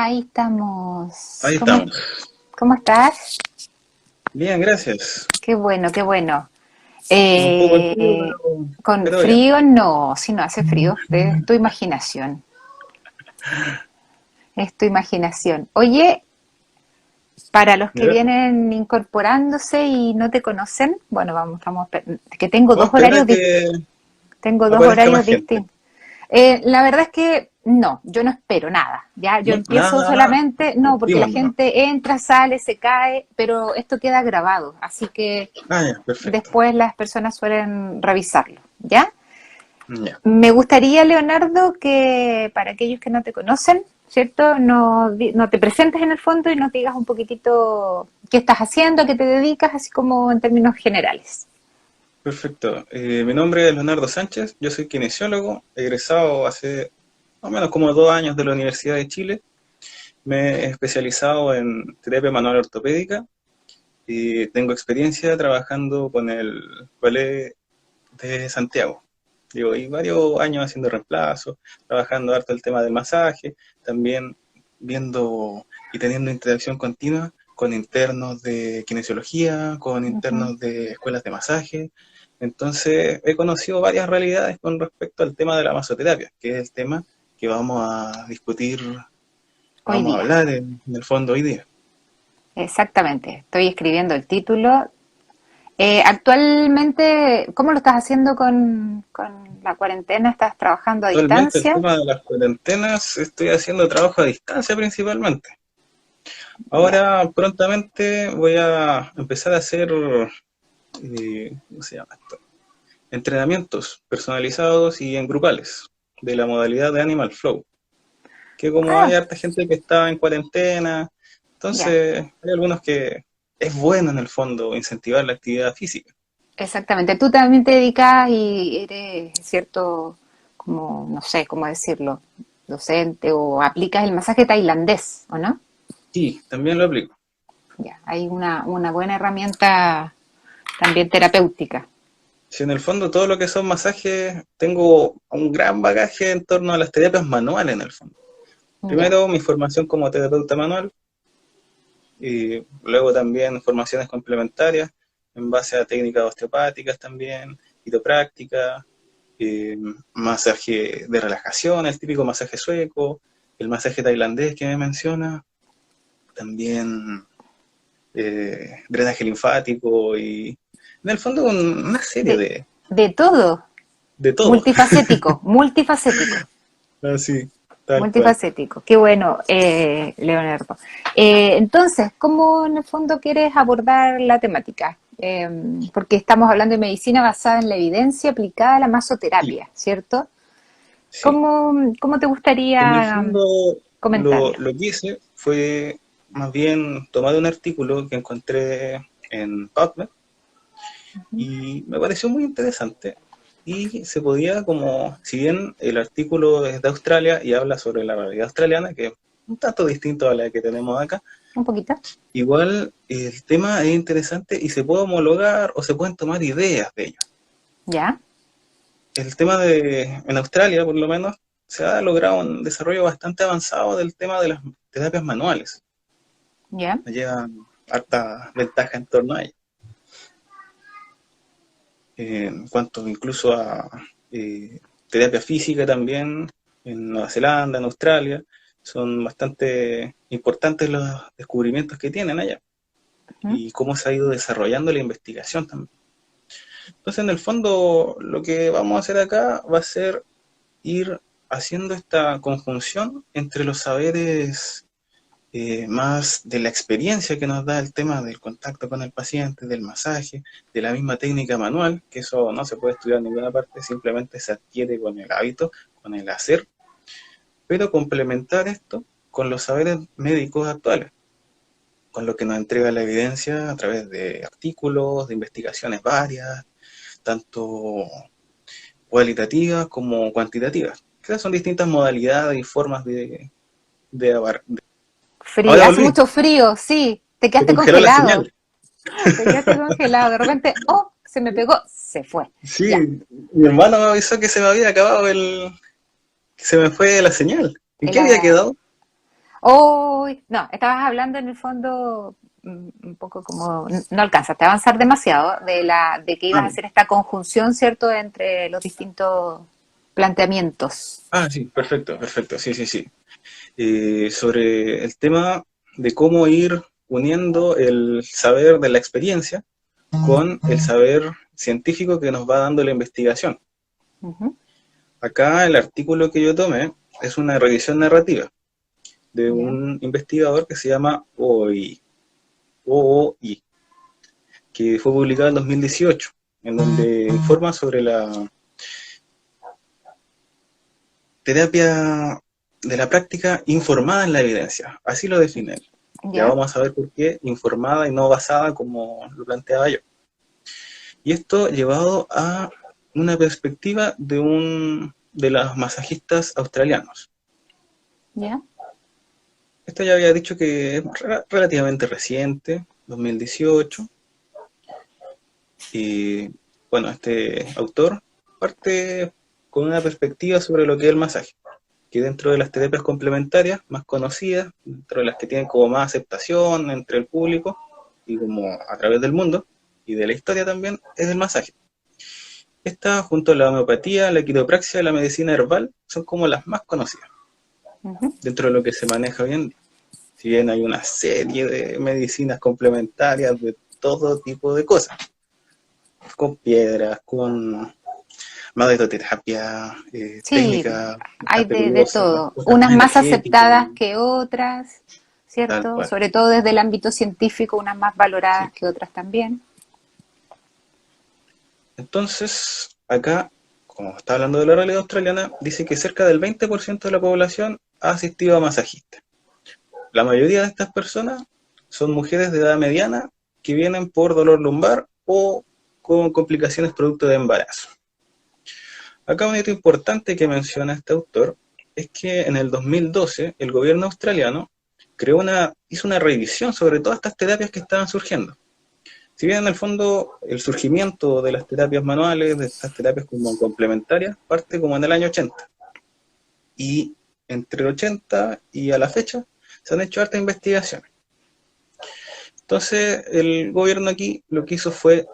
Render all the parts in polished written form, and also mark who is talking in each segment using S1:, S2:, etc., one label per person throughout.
S1: Ahí estamos.
S2: Ahí
S1: ¿Cómo,
S2: estamos.
S1: cómo estás?
S2: Bien, gracias.
S1: Qué bueno, qué bueno.
S2: Con un poco de frío,
S1: Eh, con
S2: pero bien.
S1: frío no, si no hace frío, es tu imaginación, es tu imaginación. Oye, para los que
S2: ¿Ya?
S1: vienen incorporándose y no te conocen, bueno, que tengo
S2: Vamos a esperar a que
S1: tengo dos
S2: aparezca más
S1: horarios
S2: gente.
S1: distintos. La verdad es que no, yo no espero nada. Ya, yo
S2: No, nada,
S1: empiezo
S2: nada, nada.
S1: solamente, no, porque la
S2: Partimos nomás.
S1: gente entra, sale, se cae, pero esto queda grabado, así que
S2: Ah, ya, perfecto.
S1: después las personas suelen revisarlo, ¿ya?
S2: Ya.
S1: Me gustaría, Leonardo, que para aquellos que no te conocen, ¿cierto? No te presentes en el fondo y nos digas un poquitito qué estás haciendo, a qué te dedicas, así como en términos generales.
S2: Perfecto. Mi nombre es Leonardo Sánchez. Yo soy kinesiólogo, egresado hace más o menos como 2 años de la Universidad de Chile. Me he especializado en terapia manual ortopédica y tengo experiencia trabajando con el ballet de Santiago. Digo, y varios años haciendo reemplazos, trabajando harto el tema del masaje, también viendo y teniendo interacción continua con internos de kinesiología, con
S1: Ujú.
S2: internos de escuelas de masaje. Entonces, he conocido varias realidades con respecto al tema de la masoterapia, que es el tema que vamos a discutir,
S1: Hoy
S2: vamos a
S1: día,
S2: hablar en el fondo hoy día.
S1: exactamente. Estoy escribiendo el título. Actualmente, ¿cómo lo estás haciendo con la cuarentena? ¿Estás trabajando a
S2: Actualmente el
S1: distancia?
S2: tema de las cuarentenas, estoy haciendo trabajo a distancia principalmente.
S1: Ya.
S2: Ahora prontamente voy a empezar a hacer, ¿cómo se llama esto? Entrenamientos personalizados y en grupales de la modalidad de Animal Flow. Que como hay
S1: Ah,
S2: harta gente que está en cuarentena,
S1: ya.
S2: entonces hay algunos que es bueno en el fondo incentivar la actividad física.
S1: Exactamente. Tú también te dedicas y eres, cierto, como, no sé cómo decirlo, docente o aplicas el masaje tailandés, ¿o no?
S2: Sí, también lo aplico.
S1: Ya, hay una buena herramienta también terapéutica.
S2: Si en el fondo todo lo que son masajes, tengo un gran bagaje en torno a las terapias manuales en el fondo.
S1: Ya.
S2: Primero, mi formación como terapeuta manual, y luego también formaciones complementarias en base a técnicas osteopáticas también, quiropráctica, eh, masaje de relajación, el típico masaje sueco, el masaje tailandés que me menciona, también drenaje linfático y en el fondo una serie
S1: De, de todo,
S2: de todo,
S1: multifacético, multifacético.
S2: así, tal cual.
S1: Multifacético, qué bueno, Leonardo. Entonces, ¿cómo en el fondo quieres abordar la temática? Porque estamos hablando de medicina basada en la evidencia aplicada a la
S2: Sí,
S1: masoterapia, ¿cierto?
S2: sí.
S1: ¿Cómo te
S2: En el
S1: gustaría
S2: fondo
S1: comentarlo?
S2: lo que hice fue más bien tomar un artículo que encontré en PubMed y me pareció muy interesante. Y se podía como, si bien el artículo es de Australia y habla sobre la realidad australiana, que es un tanto distinto a la que tenemos acá,
S1: ¿Un poquito?
S2: igual el tema es interesante y se puede homologar o se pueden tomar ideas de ello.
S1: ¿Ya?
S2: El tema en Australia, por lo menos, se ha logrado un desarrollo bastante avanzado del tema de las terapias manuales.
S1: ¿Ya?
S2: Llevan harta ventaja en torno a ello. En cuanto incluso a terapia física también, en Nueva Zelanda, en Australia, son bastante importantes los descubrimientos que tienen allá
S1: ¿Mm?
S2: y cómo se ha ido desarrollando la investigación también. Entonces, en el fondo, lo que vamos a hacer acá va a ser ir haciendo esta conjunción entre los saberes más de la experiencia que nos da el tema del contacto con el paciente, del masaje, de la misma técnica manual, que eso no se puede estudiar en ninguna parte, simplemente se adquiere con el hábito, con el hacer, pero complementar esto con los saberes médicos actuales, con lo que nos entrega la evidencia a través de artículos, de investigaciones varias, tanto cualitativas como cuantitativas. Que son distintas modalidades y formas de.
S1: Frío.
S2: Ahora
S1: Hace
S2: volví,
S1: mucho frío, sí. Te
S2: se
S1: quedaste
S2: congeló la
S1: congelado.
S2: señal.
S1: Te quedaste congelado. De repente, oh, se me pegó, se fue.
S2: Sí,
S1: Ya.
S2: mi hermano me avisó que se me había acabado que se me fue la señal. ¿En qué había
S1: La,
S2: quedado?
S1: Hoy, no, estabas hablando en el fondo un poco como, no alcanzaste a avanzar demasiado de que ibas a
S2: Ah,
S1: hacer esta conjunción, ¿cierto?, entre los distintos planteamientos.
S2: sí, perfecto, perfecto, sí, sí, sí. Sobre el tema de cómo ir uniendo el saber de la experiencia con el saber científico que nos va dando la investigación.
S1: Ujú.
S2: Acá el artículo que yo tomé es una revisión narrativa de
S1: Ya,
S2: un investigador que se llama OOI, que fue publicado en 2018, en donde informa sobre la terapia de la práctica informada en la evidencia. Así lo define él. Ya
S1: ya,
S2: vamos a ver por qué informada y no basada como lo planteaba yo. Y esto llevado a una perspectiva de los masajistas australianos.
S1: ya,
S2: Esto ya había dicho que es relativamente reciente, 2018, y bueno, este autor parte con una perspectiva sobre lo que es el masaje, que dentro de las terapias complementarias más conocidas, dentro de las que tienen como más aceptación entre el público y como a través del mundo y de la historia también, es el masaje. Esta, junto a la homeopatía, la quiropraxia y la medicina herbal, son como las más conocidas
S1: ujú.
S2: dentro de lo que se maneja hoy en día. Si bien hay una serie de medicinas complementarias de todo tipo de cosas, con piedras, con magnetoterapia,
S1: Sí,
S2: técnicas
S1: hay
S2: bastante
S1: de
S2: curiosas,
S1: todo,
S2: cosas
S1: unas
S2: más
S1: más
S2: energéticas,
S1: aceptadas que otras,
S2: tal
S1: ¿cierto?
S2: cual.
S1: Sobre todo desde el ámbito científico, unas más valoradas
S2: Sí.
S1: que otras también.
S2: Entonces, acá, como está hablando de la realidad australiana, dice que cerca del 20% de la población ha asistido a masajistas. La mayoría de estas personas son mujeres de edad mediana que vienen por dolor lumbar o con complicaciones producto de embarazo. Acá un hito importante que menciona este autor es que en el 2012 el gobierno australiano hizo una revisión sobre todas estas terapias que estaban surgiendo. Si bien en el fondo el surgimiento de las terapias manuales, de estas terapias como complementarias, parte como en el año 80. Y entre el 80 y a la fecha se han hecho hartas investigaciones. Entonces el gobierno aquí lo que hizo fue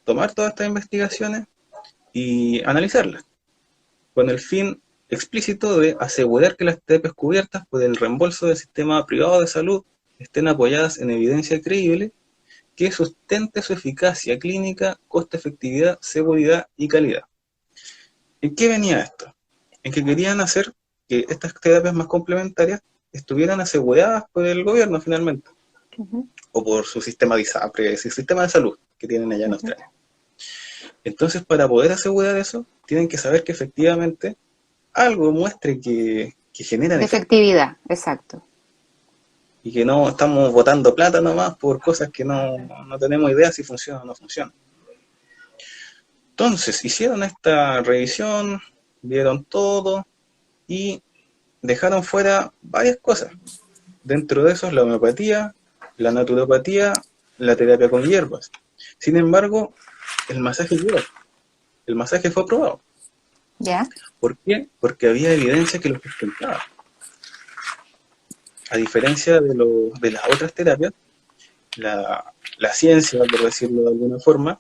S2: tomar todas estas investigaciones y analizarlas, con el fin explícito de asegurar que las terapias cubiertas por el reembolso del sistema privado de salud estén apoyadas en evidencia creíble que sustente su eficacia clínica, costo-efectividad, seguridad y calidad. ¿En qué venía esto? En que querían hacer que estas terapias más complementarias estuvieran aseguradas por el gobierno finalmente,
S1: Ujú,
S2: o por su sistema de ISAPRE, su sistema de salud que tienen allá en
S1: ujú.
S2: Australia. Entonces, para poder asegurar eso, tienen que saber que efectivamente algo muestre que generan
S1: De
S2: efecto
S1: efectividad, exacto.
S2: y que no estamos botando plata nomás por cosas que no tenemos idea si funcionan o no funcionan. Entonces, hicieron esta revisión, vieron todo y dejaron fuera varias cosas. Dentro de eso, la homeopatía, la naturopatía, la terapia con hierbas. Sin embargo, el masaje llegó, el masaje fue aprobado.
S1: ¿Ya?
S2: ¿Por qué? Porque había evidencia que lo sustentaba. A diferencia de las otras terapias, la ciencia, por decirlo de alguna forma,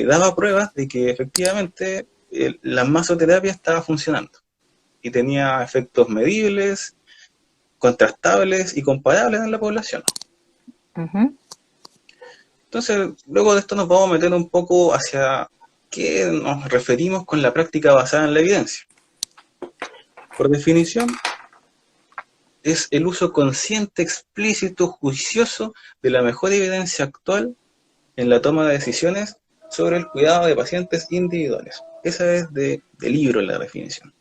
S2: daba pruebas de que efectivamente la masoterapia estaba funcionando y tenía efectos medibles, contrastables y comparables en la población.
S1: Ujú,
S2: Entonces, luego de esto nos vamos a meter un poco hacia qué nos referimos con la práctica basada en la evidencia. Por definición, es el uso consciente, explícito, juicioso de la mejor evidencia actual en la toma de decisiones sobre el cuidado de pacientes individuales. Esa es de libro la definición.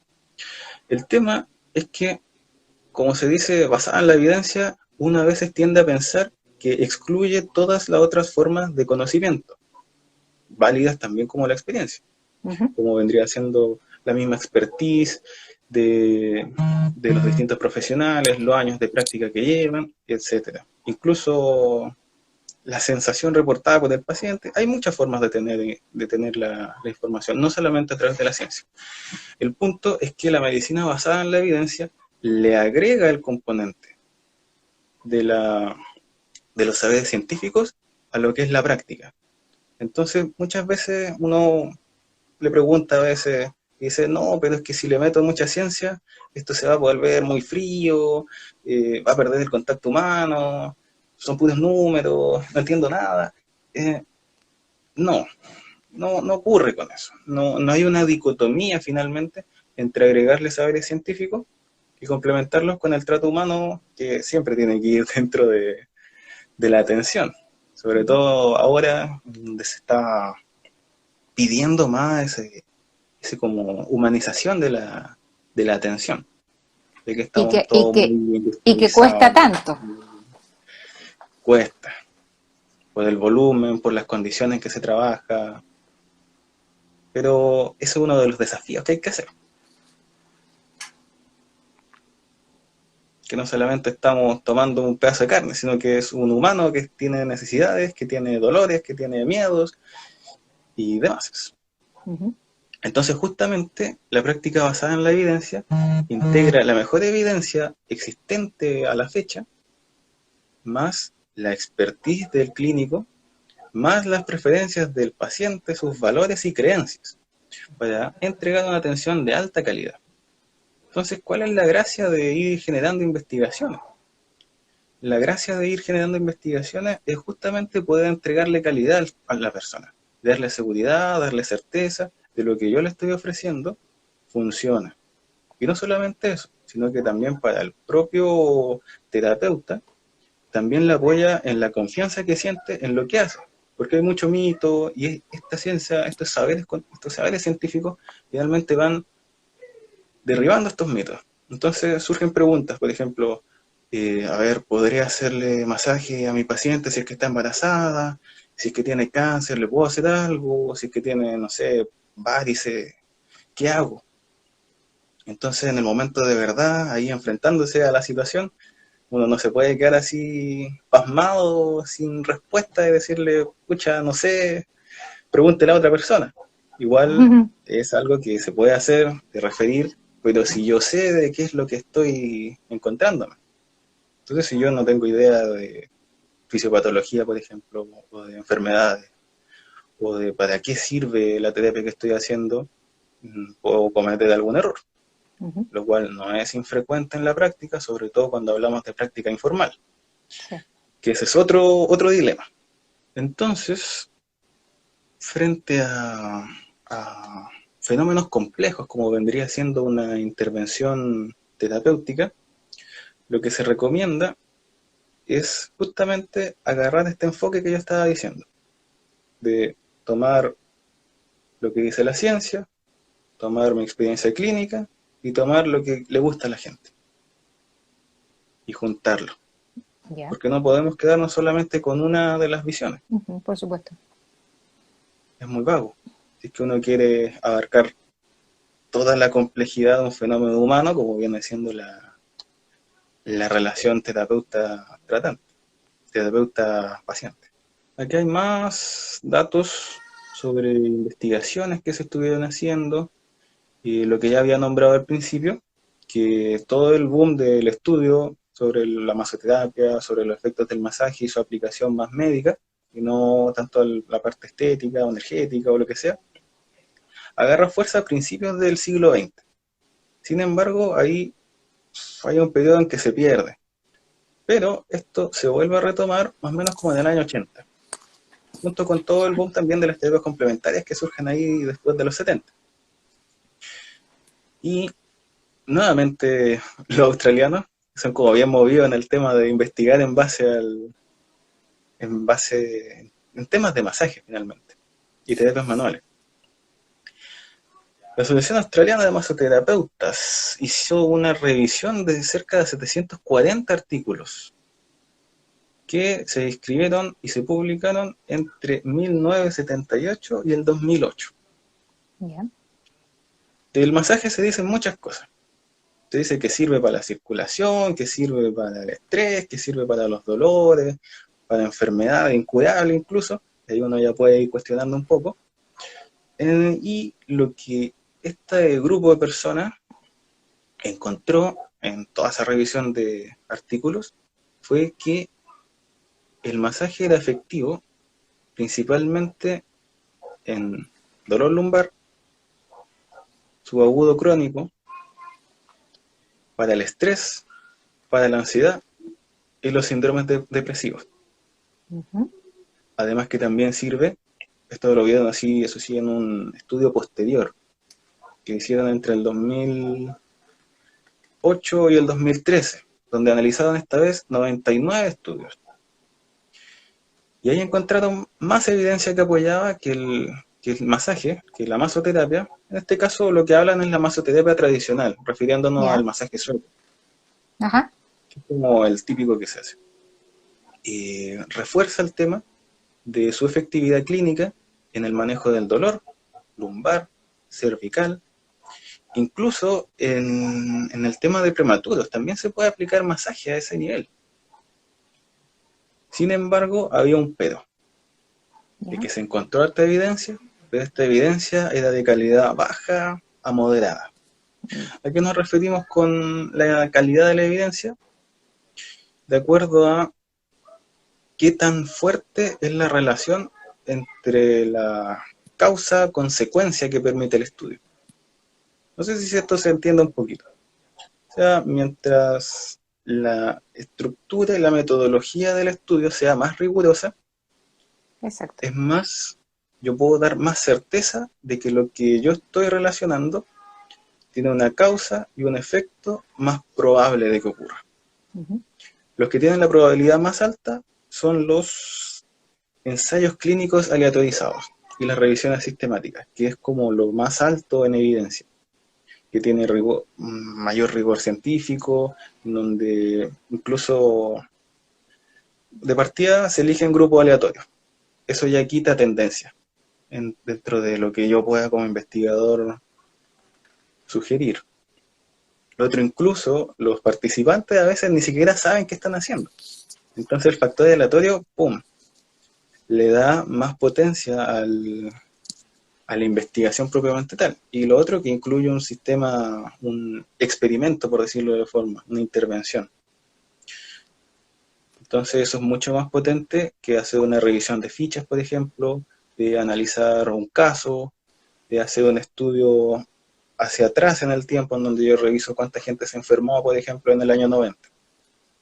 S2: El tema es que, como se dice, basada en la evidencia, una a veces tiende a pensar que excluye todas las otras formas de conocimiento, válidas también como la experiencia,
S1: ujú.
S2: como vendría siendo la misma expertise de los distintos profesionales, los años de práctica que llevan, etcétera. Incluso la sensación reportada por el paciente, hay muchas formas de tener la información, no solamente a través de la ciencia. El punto es que la medicina basada en la evidencia le agrega el componente de, de los saberes científicos a lo que es la práctica. Entonces, muchas veces uno le pregunta a veces, y dice, no, pero es que si le meto mucha ciencia, esto se va a volver muy frío, va a perder el contacto humano, son puros números, no entiendo nada. No, no ocurre con eso. No hay una dicotomía finalmente entre agregarle saberes científicos y complementarlos con el trato humano que siempre tiene que ir dentro de la atención. Sobre todo ahora, donde se está pidiendo más ese como humanización de la atención, de que
S1: Y
S2: estamos
S1: que, y
S2: todos muy
S1: que, y que cuesta
S2: industrializados,
S1: tanto.
S2: cuesta, por el volumen, por las condiciones en que se trabaja, pero eso es uno de los desafíos que hay que hacer. Que no solamente estamos tomando un pedazo de carne, sino que es un humano que tiene necesidades, que tiene dolores, que tiene miedos y demás.
S1: Uh-huh.
S2: Entonces, justamente, la práctica basada en la evidencia integra la mejor evidencia existente a la fecha, más la expertise del clínico, más las preferencias del paciente, sus valores y creencias, para entregar una atención de alta calidad. Entonces, ¿cuál es la gracia de ir generando investigaciones? La gracia de ir generando investigaciones es justamente poder entregarle calidad a la persona, darle seguridad, darle certeza de lo que yo le estoy ofreciendo funciona. Y no solamente eso, sino que también para el propio terapeuta, también le apoya en la confianza que siente en lo que hace. Porque hay mucho mito y esta ciencia, estos saberes científicos, finalmente van derribando estos mitos. Entonces surgen preguntas, por ejemplo, a ver, ¿podría hacerle masaje a mi paciente si es que está embarazada? Si es que tiene cáncer, ¿le puedo hacer algo? Si es que tiene, no sé, varices, ¿qué hago? Entonces, en el momento de verdad, ahí enfrentándose a la situación, uno no se puede quedar así pasmado, sin respuesta y decirle, escucha, no sé, pregúntele a otra persona. Igual
S1: Uh-huh.
S2: es algo que se puede hacer, de referir, pero si yo sé de qué es lo que estoy encontrándome. Entonces, si yo no tengo idea de fisiopatología, por ejemplo, o de enfermedades, o de para qué sirve la terapia que estoy haciendo, puedo cometer algún error,
S1: Uh-huh.
S2: lo cual no es infrecuente en la práctica, sobre todo cuando hablamos de práctica informal,
S1: Sí.
S2: que ese es otro dilema. Entonces, frente a fenómenos complejos como vendría siendo una intervención terapéutica, lo que se recomienda es justamente agarrar este enfoque que yo estaba diciendo, de tomar lo que dice la ciencia, tomar mi experiencia clínica y tomar lo que le gusta a la gente y juntarlo.
S1: Ya.
S2: Porque no podemos quedarnos solamente con una de las visiones.
S1: Uh-huh, por supuesto.
S2: Es muy vago. Si es que uno quiere abarcar toda la complejidad de un fenómeno humano, como viene siendo la relación terapeuta-tratante, terapeuta-paciente. Aquí hay más datos sobre investigaciones que se estuvieron haciendo y lo que ya había nombrado al principio, que todo el boom del estudio sobre la masoterapia, sobre los efectos del masaje y su aplicación más médica, y no tanto la parte estética o energética o lo que sea, agarra fuerza a principios del siglo XX. Sin embargo, ahí hay un periodo en que se pierde. Pero esto se vuelve a retomar más o menos como en el año 80, junto con todo el boom también de las terapias complementarias que surgen ahí después de los 70. Y nuevamente los australianos son como bien movidos en el tema de investigar en temas de masaje finalmente y terapias manuales. La Asociación Australiana de Masoterapeutas hizo una revisión de cerca de 740 artículos que se escribieron y se publicaron entre 1978 y el 2008.
S1: Ya.
S2: Del masaje se dicen muchas cosas. Se dice que sirve para la circulación, que sirve para el estrés, que sirve para los dolores, para enfermedades incurables incluso. Ahí uno ya puede ir cuestionando un poco. Y lo que este grupo de personas encontró en toda esa revisión de artículos fue que el masaje era efectivo principalmente en dolor lumbar, subagudo crónico, para el estrés, para la ansiedad y los síndromes depresivos.
S1: Ujú.
S2: Además que también sirve, esto lo vieron así, eso sí, en un estudio posterior que hicieron entre el 2008 y el 2013, donde analizaron esta vez 99 estudios. Y ahí encontraron más evidencia que apoyaba que el masaje, que la masoterapia. En este caso lo que hablan es la masoterapia tradicional, refiriéndonos al
S1: Ya.
S2: masaje suelto,
S1: Ajá.
S2: que es como el típico que se hace. Y refuerza el tema de su efectividad clínica en el manejo del dolor lumbar, cervical, incluso en el tema de prematuros, también se puede aplicar masaje a ese nivel. Sin embargo, había un pero, de
S1: Ya.
S2: que se encontró harta evidencia, pero esta evidencia era de calidad baja a moderada.
S1: Mm.
S2: ¿A qué nos referimos con la calidad de la evidencia? De acuerdo a qué tan fuerte es la relación entre la causa-consecuencia que permite el estudio. No sé si esto se entiende un poquito. O sea, mientras la estructura y la metodología del estudio sea más rigurosa,
S1: Exacto.
S2: es más, yo puedo dar más certeza de que lo que yo estoy relacionando tiene una causa y un efecto más probable de que ocurra.
S1: Ujú.
S2: Los que tienen la probabilidad más alta son los ensayos clínicos aleatorizados y las revisiones sistemáticas, que es como lo más alto en evidencia, que tiene rigor, mayor rigor científico, donde incluso de partida se eligen grupos aleatorios. Eso ya quita tendencia dentro de lo que yo pueda como investigador sugerir. Lo otro, incluso los participantes a veces ni siquiera saben qué están haciendo. Entonces el factor aleatorio, ¡pum!, le da más potencia a la investigación propiamente tal. Y lo otro, que incluye un sistema, un experimento, por decirlo de forma, una intervención. Entonces eso es mucho más potente que hacer una revisión de fichas, por ejemplo, de analizar un caso, de hacer un estudio hacia atrás en el tiempo, en donde yo reviso cuánta gente se enfermó, por ejemplo, en el año 90.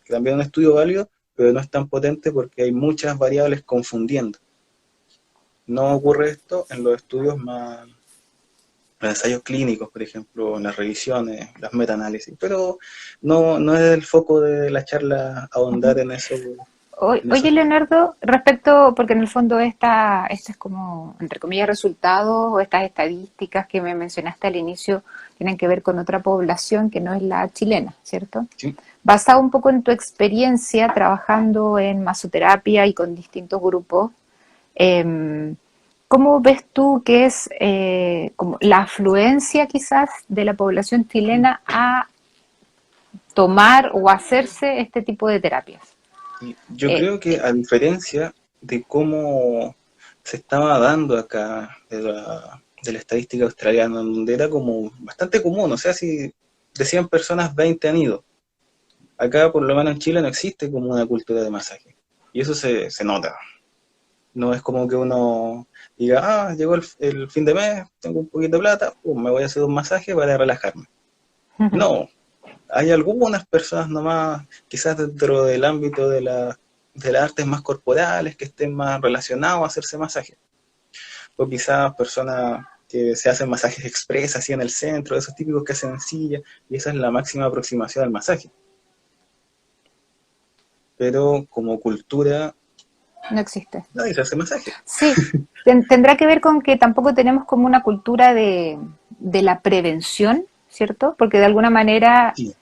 S2: Que también es un estudio válido, pero no es tan potente porque hay muchas variables confundiendo. No ocurre esto en los estudios más, los ensayos clínicos, por ejemplo, en las revisiones, las metaanálisis, pero no es el foco de la charla ahondar
S1: Ujú.
S2: en eso, en
S1: Oye,
S2: esos temas.
S1: Leonardo, respecto, porque en el fondo esta es como, entre comillas, resultados o estas estadísticas que me mencionaste al inicio tienen que ver con otra población que no es la chilena, ¿cierto?
S2: ¿Sí?
S1: Basado un poco en tu experiencia trabajando en masoterapia y con distintos grupos, eh, ¿cómo ves tú que es como la afluencia quizás de la población chilena a tomar o hacerse este tipo de terapias?
S2: Y yo
S1: Eh,
S2: creo que a diferencia de cómo se estaba dando acá de la estadística australiana, donde era como bastante común, o sea, si de 100 personas 20 han ido. Acá, por lo menos en Chile, no existe como una cultura de masaje. Y eso se nota. No es como que uno diga, llegó el fin de mes, tengo un poquito de plata, me voy a hacer un masaje para relajarme. No, hay algunas personas nomás, quizás dentro del ámbito de las artes más corporales, que estén más relacionados a hacerse masaje. O quizás personas que se hacen masajes express así en el centro, esos típicos que hacen en silla, y esa es la máxima aproximación al masaje. Pero como cultura,
S1: no existe.
S2: nadie se hace masaje.
S1: Sí, tendrá que ver con que tampoco tenemos como una cultura de la prevención, ¿cierto? Porque de alguna manera,
S2: Sí,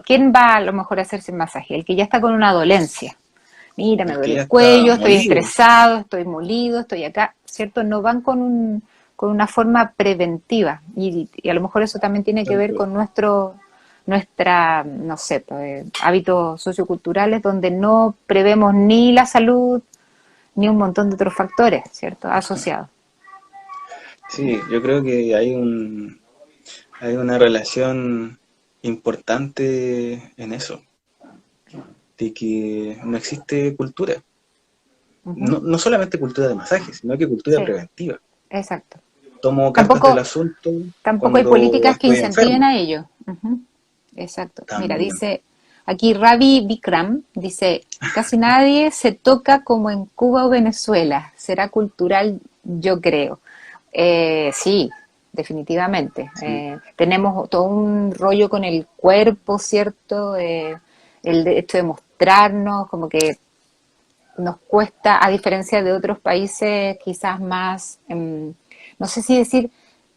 S1: ¿quién va a lo mejor a hacerse el masaje? El que ya está con una dolencia. Mira, me
S2: el que
S1: duele
S2: ya
S1: el
S2: está
S1: cuello, estoy
S2: molido.
S1: estresado, estoy molido, estoy acá, ¿cierto? No van con una forma preventiva. Y a lo mejor eso también tiene que
S2: Tal
S1: ver
S2: cual.
S1: con nuestra, no sé, pues, hábitos socioculturales donde no prevemos ni la salud ni un montón de otros factores, ¿cierto? Asociados.
S2: Sí, yo creo que hay una relación importante en eso, de que no existe cultura.
S1: Ujú.
S2: No solamente cultura de masaje, sino que cultura
S1: Sí,
S2: preventiva.
S1: exacto.
S2: Tomo cartas del
S1: Tampoco,
S2: asunto
S1: tampoco hay
S2: cuando
S1: políticas que
S2: estoy
S1: incentiven
S2: enfermo.
S1: a ello. Ujú. Exacto. Mira,
S2: También.
S1: dice aquí Ravi Bikram, dice, casi nadie se toca como en Cuba o Venezuela. Será cultural, yo creo. Sí, definitivamente.
S2: Sí.
S1: Tenemos todo un rollo con el cuerpo, ¿cierto? Esto de mostrarnos, como que nos cuesta, a diferencia de otros países quizás más, no sé si decir,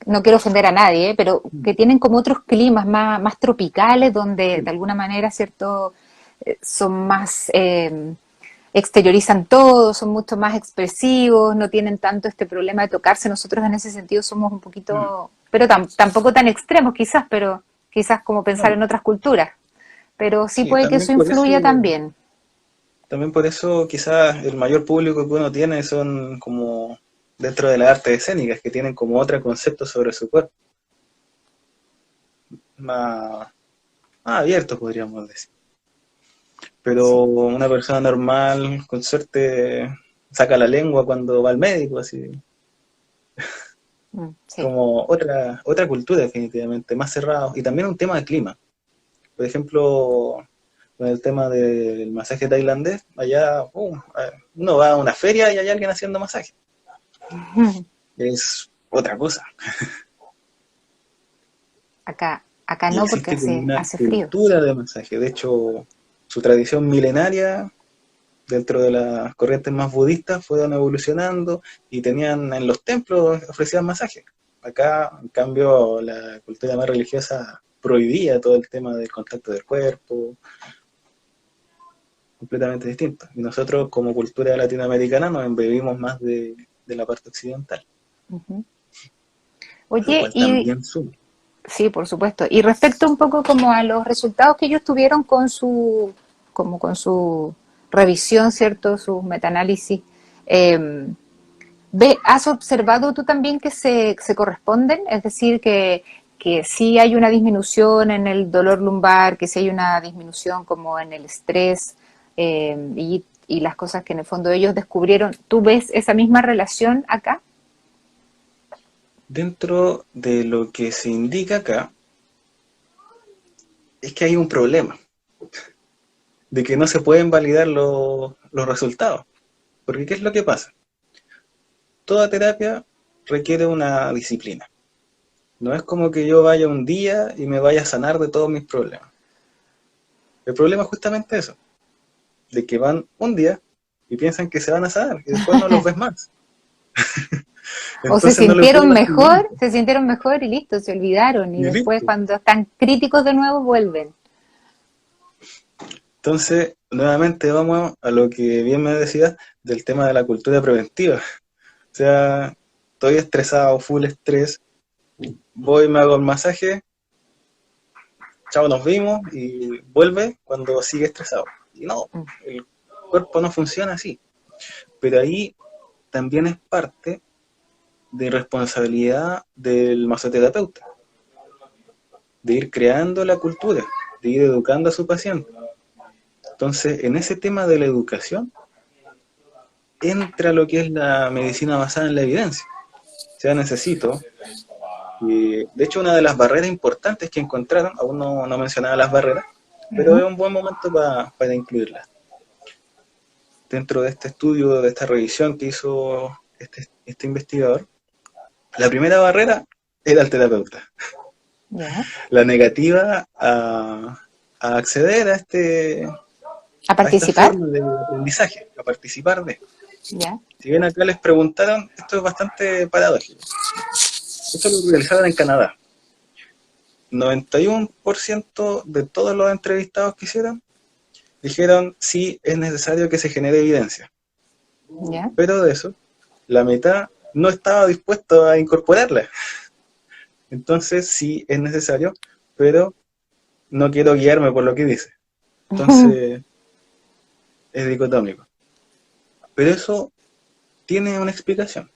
S1: no quiero ofender a nadie, pero que tienen como otros climas más tropicales, donde de alguna manera, ¿cierto? Son más, exteriorizan todo, son mucho más expresivos, no tienen tanto este problema de tocarse. Nosotros en ese sentido somos un
S2: Mm.
S1: poquito, pero tampoco tan extremos quizás, pero quizás como pensar
S2: Claro.
S1: en otras culturas. Pero sí
S2: Sí,
S1: puede que eso influya también.
S2: también por eso quizás el mayor público que uno tiene son como dentro de las artes escénicas, que tienen como otro concepto sobre su cuerpo, más, más abierto podríamos decir.
S1: Sí.
S2: Pero una persona normal, con suerte, saca la lengua cuando va al médico, así
S1: Sí.
S2: como otra cultura definitivamente, más cerrado. Y también un tema de clima. Por ejemplo, con el tema del masaje tailandés, allá uno va a una feria y hay alguien haciendo masaje. Es otra cosa.
S1: Acá
S2: Y
S1: no porque
S2: existe como una
S1: hace frío.
S2: cultura de masaje. De hecho, su tradición milenaria dentro de las corrientes más budistas fueron evolucionando y tenían en los templos ofrecían masajes. Acá, en cambio, la cultura más religiosa prohibía todo el tema del contacto del cuerpo, completamente distinto. Y nosotros, como cultura latinoamericana, nos embebimos más de la parte occidental,
S1: Ujú.
S2: lo
S1: Oye,
S2: cual
S1: y
S2: también suma.
S1: sí, por supuesto. Y respecto un poco como a los resultados que ellos tuvieron con como con su revisión, ¿cierto? Sus metaanálisis. eh, ¿Has observado tú también que se corresponden? Es decir, que sí hay una disminución en el dolor lumbar, que sí hay una disminución como en el estrés, y las cosas que en el fondo ellos descubrieron. ¿Tú ves esa misma relación acá?
S2: Dentro de lo que se indica acá, es que hay un problema, de que no se pueden validar los resultados. Porque ¿qué es lo que pasa? Toda terapia requiere una disciplina. No es como que yo vaya un día y me vaya a sanar de todos mis problemas. El problema es justamente eso, de que van un día y piensan que se van a sanar y después no los ves más.
S1: ¿O
S2: Entonces no le puedo dar seguimiento.
S1: se sintieron mejor y listo, se olvidaron y
S2: Y
S1: después
S2: listo.
S1: cuando están críticos de nuevo vuelven?
S2: Entonces, nuevamente vamos a lo que bien me decías del tema de la cultura preventiva. O sea, estoy estresado, full estrés, voy, me hago el masaje, chao, nos vimos y vuelve cuando sigue estresado. Y no,
S1: Mm.
S2: el cuerpo no funciona así. Pero ahí también es parte de responsabilidad del masoterapeuta, de ir creando la cultura, de ir educando a su paciente. Entonces, en ese tema de la educación, entra lo que es la medicina basada en la evidencia. O sea, necesito, de hecho, una de las barreras importantes que encontraron, aún no mencionaba las barreras, pero es
S1: Ujú.
S2: un buen momento para incluirlas. Dentro de este estudio, de esta revisión que hizo este investigador, la primera barrera era el terapeuta.
S1: Ya.
S2: La negativa a acceder
S1: ¿A
S2: a esta
S1: participar?
S2: forma de aprendizaje, a participar de.
S1: Ya.
S2: Si bien acá les preguntaron, esto es bastante paradójico. Esto lo realizaron en Canadá. 91% de todos los entrevistados que hicieron dijeron sí es necesario que se genere evidencia.
S1: Ya.
S2: Pero de eso, la mitad no estaba dispuesto a incorporarla. Entonces sí es necesario, pero no quiero guiarme por lo que dice. Entonces es dicotómico. Pero eso tiene una explicación.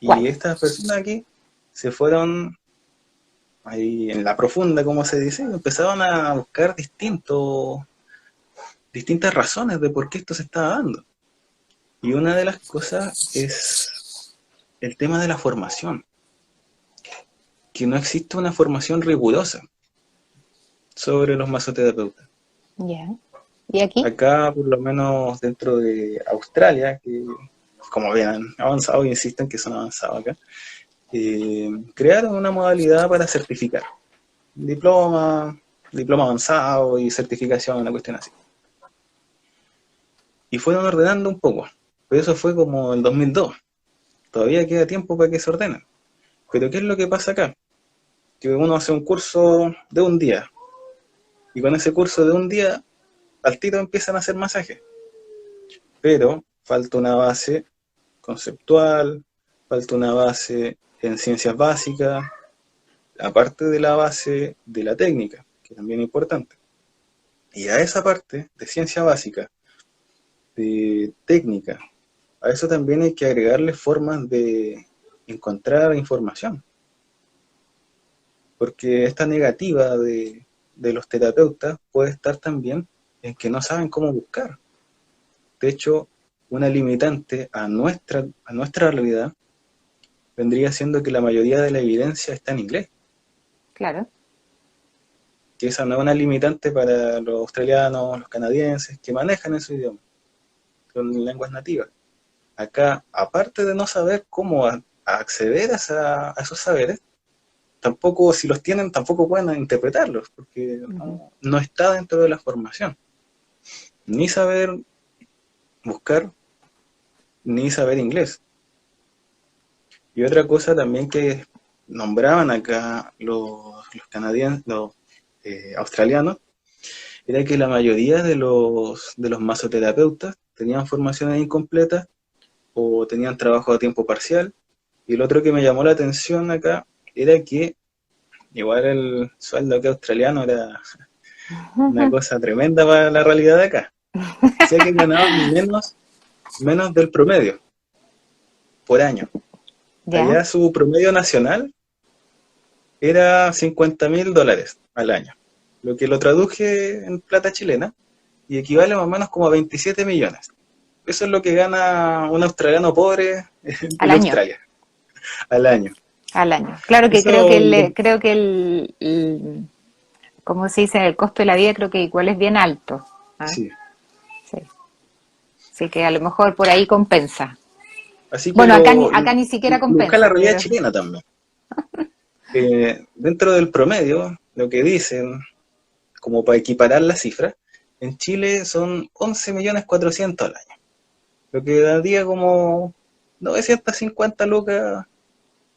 S1: ¿Cuál?
S2: Y estas personas aquí se fueron ahí en la profunda, como se dice, empezaban a buscar distintas razones de por qué esto se estaba dando. Y una de las cosas es el tema de la formación, que no existe una formación rigurosa sobre los masoterapeutas.
S1: Ya. ¿Y aquí?
S2: Acá, por lo menos dentro de Australia, que como bien han avanzado, insisten que son avanzados acá, crearon una modalidad para certificar. Diploma, diploma avanzado y certificación, una cuestión así. Y fueron ordenando un poco, pero eso fue como el 2002. Todavía queda tiempo para que se ordenen. Pero ¿qué es lo que pasa acá? Que uno hace un curso de un día, y con ese curso de un día, al tiro empiezan a hacer masajes. Pero falta una base conceptual, falta una base en ciencias básicas, aparte de la base de la técnica, que también es importante. Y a esa parte de ciencia básica, de técnica, a eso también hay que agregarle formas de encontrar información. Porque esta negativa de los terapeutas puede estar también en que no saben cómo buscar. De hecho, una limitante a nuestra realidad vendría siendo que la mayoría de la evidencia está en inglés.
S1: Claro.
S2: Que esa no es una limitante para los australianos, los canadienses, que manejan ese idioma, son lenguas nativas. Acá, aparte de no saber cómo acceder a esos saberes, tampoco, si los tienen, tampoco pueden interpretarlos, porque no está dentro de la formación. Ni saber buscar, ni saber inglés. Y otra cosa también que nombraban acá los canadienses, los australianos, era que la mayoría de los masoterapeutas tenían formaciones incompletas o tenían trabajo a tiempo parcial. Y el otro que me llamó la atención acá era que igual el sueldo acá australiano era una cosa tremenda para la realidad de acá. Decía que ganaban menos del promedio por año.
S1: Ya.
S2: Allá su promedio nacional era $50.000 al año, lo que lo traduje en plata chilena y equivale más o menos como a 27 millones. Eso es lo que gana un australiano pobre
S1: Al
S2: en
S1: año.
S2: Australia al año.
S1: Al año. Claro que creo que
S2: Eso,
S1: ¿cómo se dice? El costo de la vida creo que igual es bien alto. ¿Ah?
S2: sí.
S1: Sí. Así que a lo mejor por ahí compensa.
S2: Así que
S1: Bueno, acá ni siquiera
S2: busca la
S1: compensa,
S2: realidad
S1: pero
S2: chilena también. Dentro del promedio, lo que dicen, como para equiparar la cifra, en Chile son 11.400.000 al año, lo que daría como 950 lucas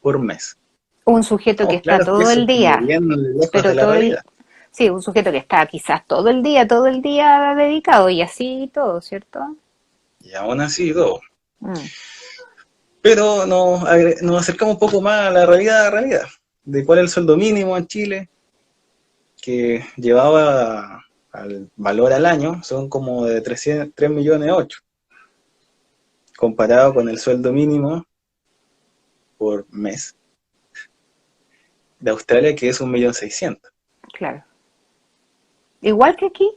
S2: por mes.
S1: un sujeto que
S2: No,
S1: está
S2: claro, es que
S1: todo
S2: eso
S1: el
S2: es como
S1: día,
S2: bien lejos de
S1: pero
S2: la realidad.
S1: sí, un sujeto que está quizás todo el día dedicado y así y todo, ¿cierto?
S2: Y aún así todo.
S1: Mm,
S2: Pero nos acercamos un poco más a la realidad, de cuál es el sueldo mínimo en Chile, que llevaba al valor al año, son como de 3 millones 8, comparado con el sueldo mínimo por mes de Australia, que es 1.600.000.
S1: claro. Igual que aquí.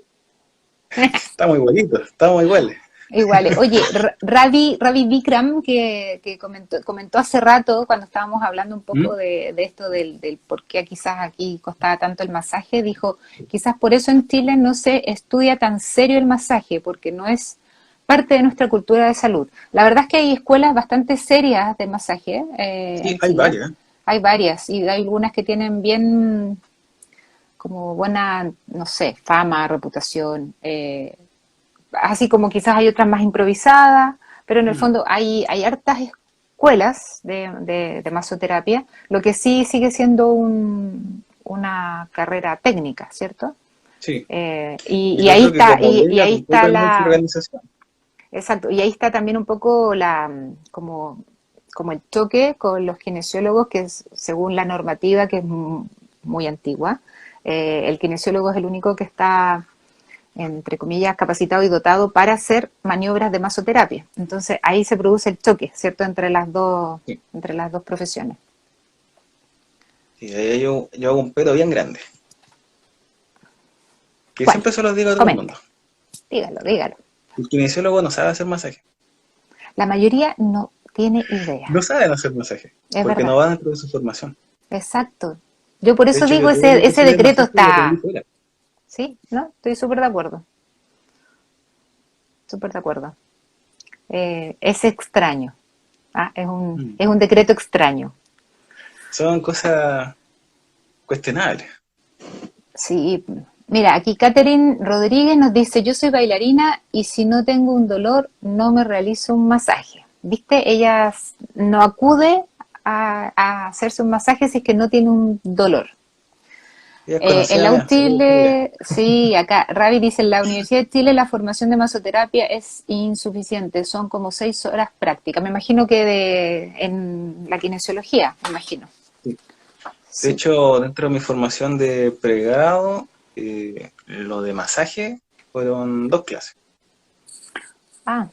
S2: Está muy bonito, estamos iguales.
S1: Igual. Oye, Ravi Vikram, que comentó hace rato, cuando estábamos hablando un
S2: ¿Mm?
S1: poco de esto del por qué quizás aquí costaba tanto el masaje, dijo, quizás por eso en Chile no se estudia tan serio el masaje, porque no es parte de nuestra cultura de salud. La verdad es que hay escuelas bastante serias de masaje
S2: Sí,
S1: en
S2: hay
S1: Chile.
S2: varias.
S1: Hay varias y hay algunas que tienen bien como buena, no sé, fama, reputación. Así como quizás hay otras más improvisadas, pero en el
S2: Mm,
S1: fondo hay hartas escuelas de masoterapia, lo que sí sigue siendo una carrera técnica, ¿cierto?
S2: sí, y
S1: Y
S2: lo
S1: ahí
S2: otro que
S1: está,
S2: como
S1: y
S2: media
S1: ahí
S2: tampoco
S1: está
S2: hay mucha
S1: la,
S2: organización.
S1: exacto, y ahí está también un poco como el choque con los kinesiólogos, que es, según la normativa, que es muy antigua, el kinesiólogo es el único que está entre comillas, capacitado y dotado para hacer maniobras de masoterapia. Entonces ahí se produce el choque, ¿cierto?,
S2: Sí,
S1: entre las dos profesiones.
S2: Y ahí yo hago un pero bien grande. Que
S1: ¿Cuál?
S2: siempre se los digo a todo el
S1: Comente.
S2: mundo.
S1: Dígalo, dígalo.
S2: El kinesiólogo no sabe hacer masaje.
S1: La mayoría no tiene idea.
S2: No saben hacer masaje.
S1: Es
S2: Porque
S1: verdad.
S2: no va dentro de su formación.
S1: Exacto. Yo por
S2: De
S1: eso
S2: hecho,
S1: digo,
S2: yo todo lo que
S1: ese
S2: sé de
S1: decreto
S2: masaje lo aprendí
S1: está...
S2: fuera.
S1: Sí, ¿no? Estoy súper de acuerdo. Súper de acuerdo. Es extraño. Ah,
S2: Mm.
S1: es un decreto extraño.
S2: Son cosas cuestionables.
S1: Sí, mira, aquí Catherine Rodríguez nos dice, yo soy bailarina y si no tengo un dolor no me realizo un masaje. ¿Viste? Ella no acude a hacerse un masaje si es que no tiene un dolor.
S2: Ella es
S1: En
S2: conocida
S1: la
S2: mía. Saludos, Claudia.
S1: UTILE, sí, acá Ravi dice, en la Universidad de Chile la formación de masoterapia es insuficiente, son como 6 horas prácticas. Me imagino que en la kinesiología, me imagino.
S2: Sí. De
S1: Sí.
S2: hecho, dentro de mi formación de pregrado, lo de masaje fueron 2 clases.
S1: Ah,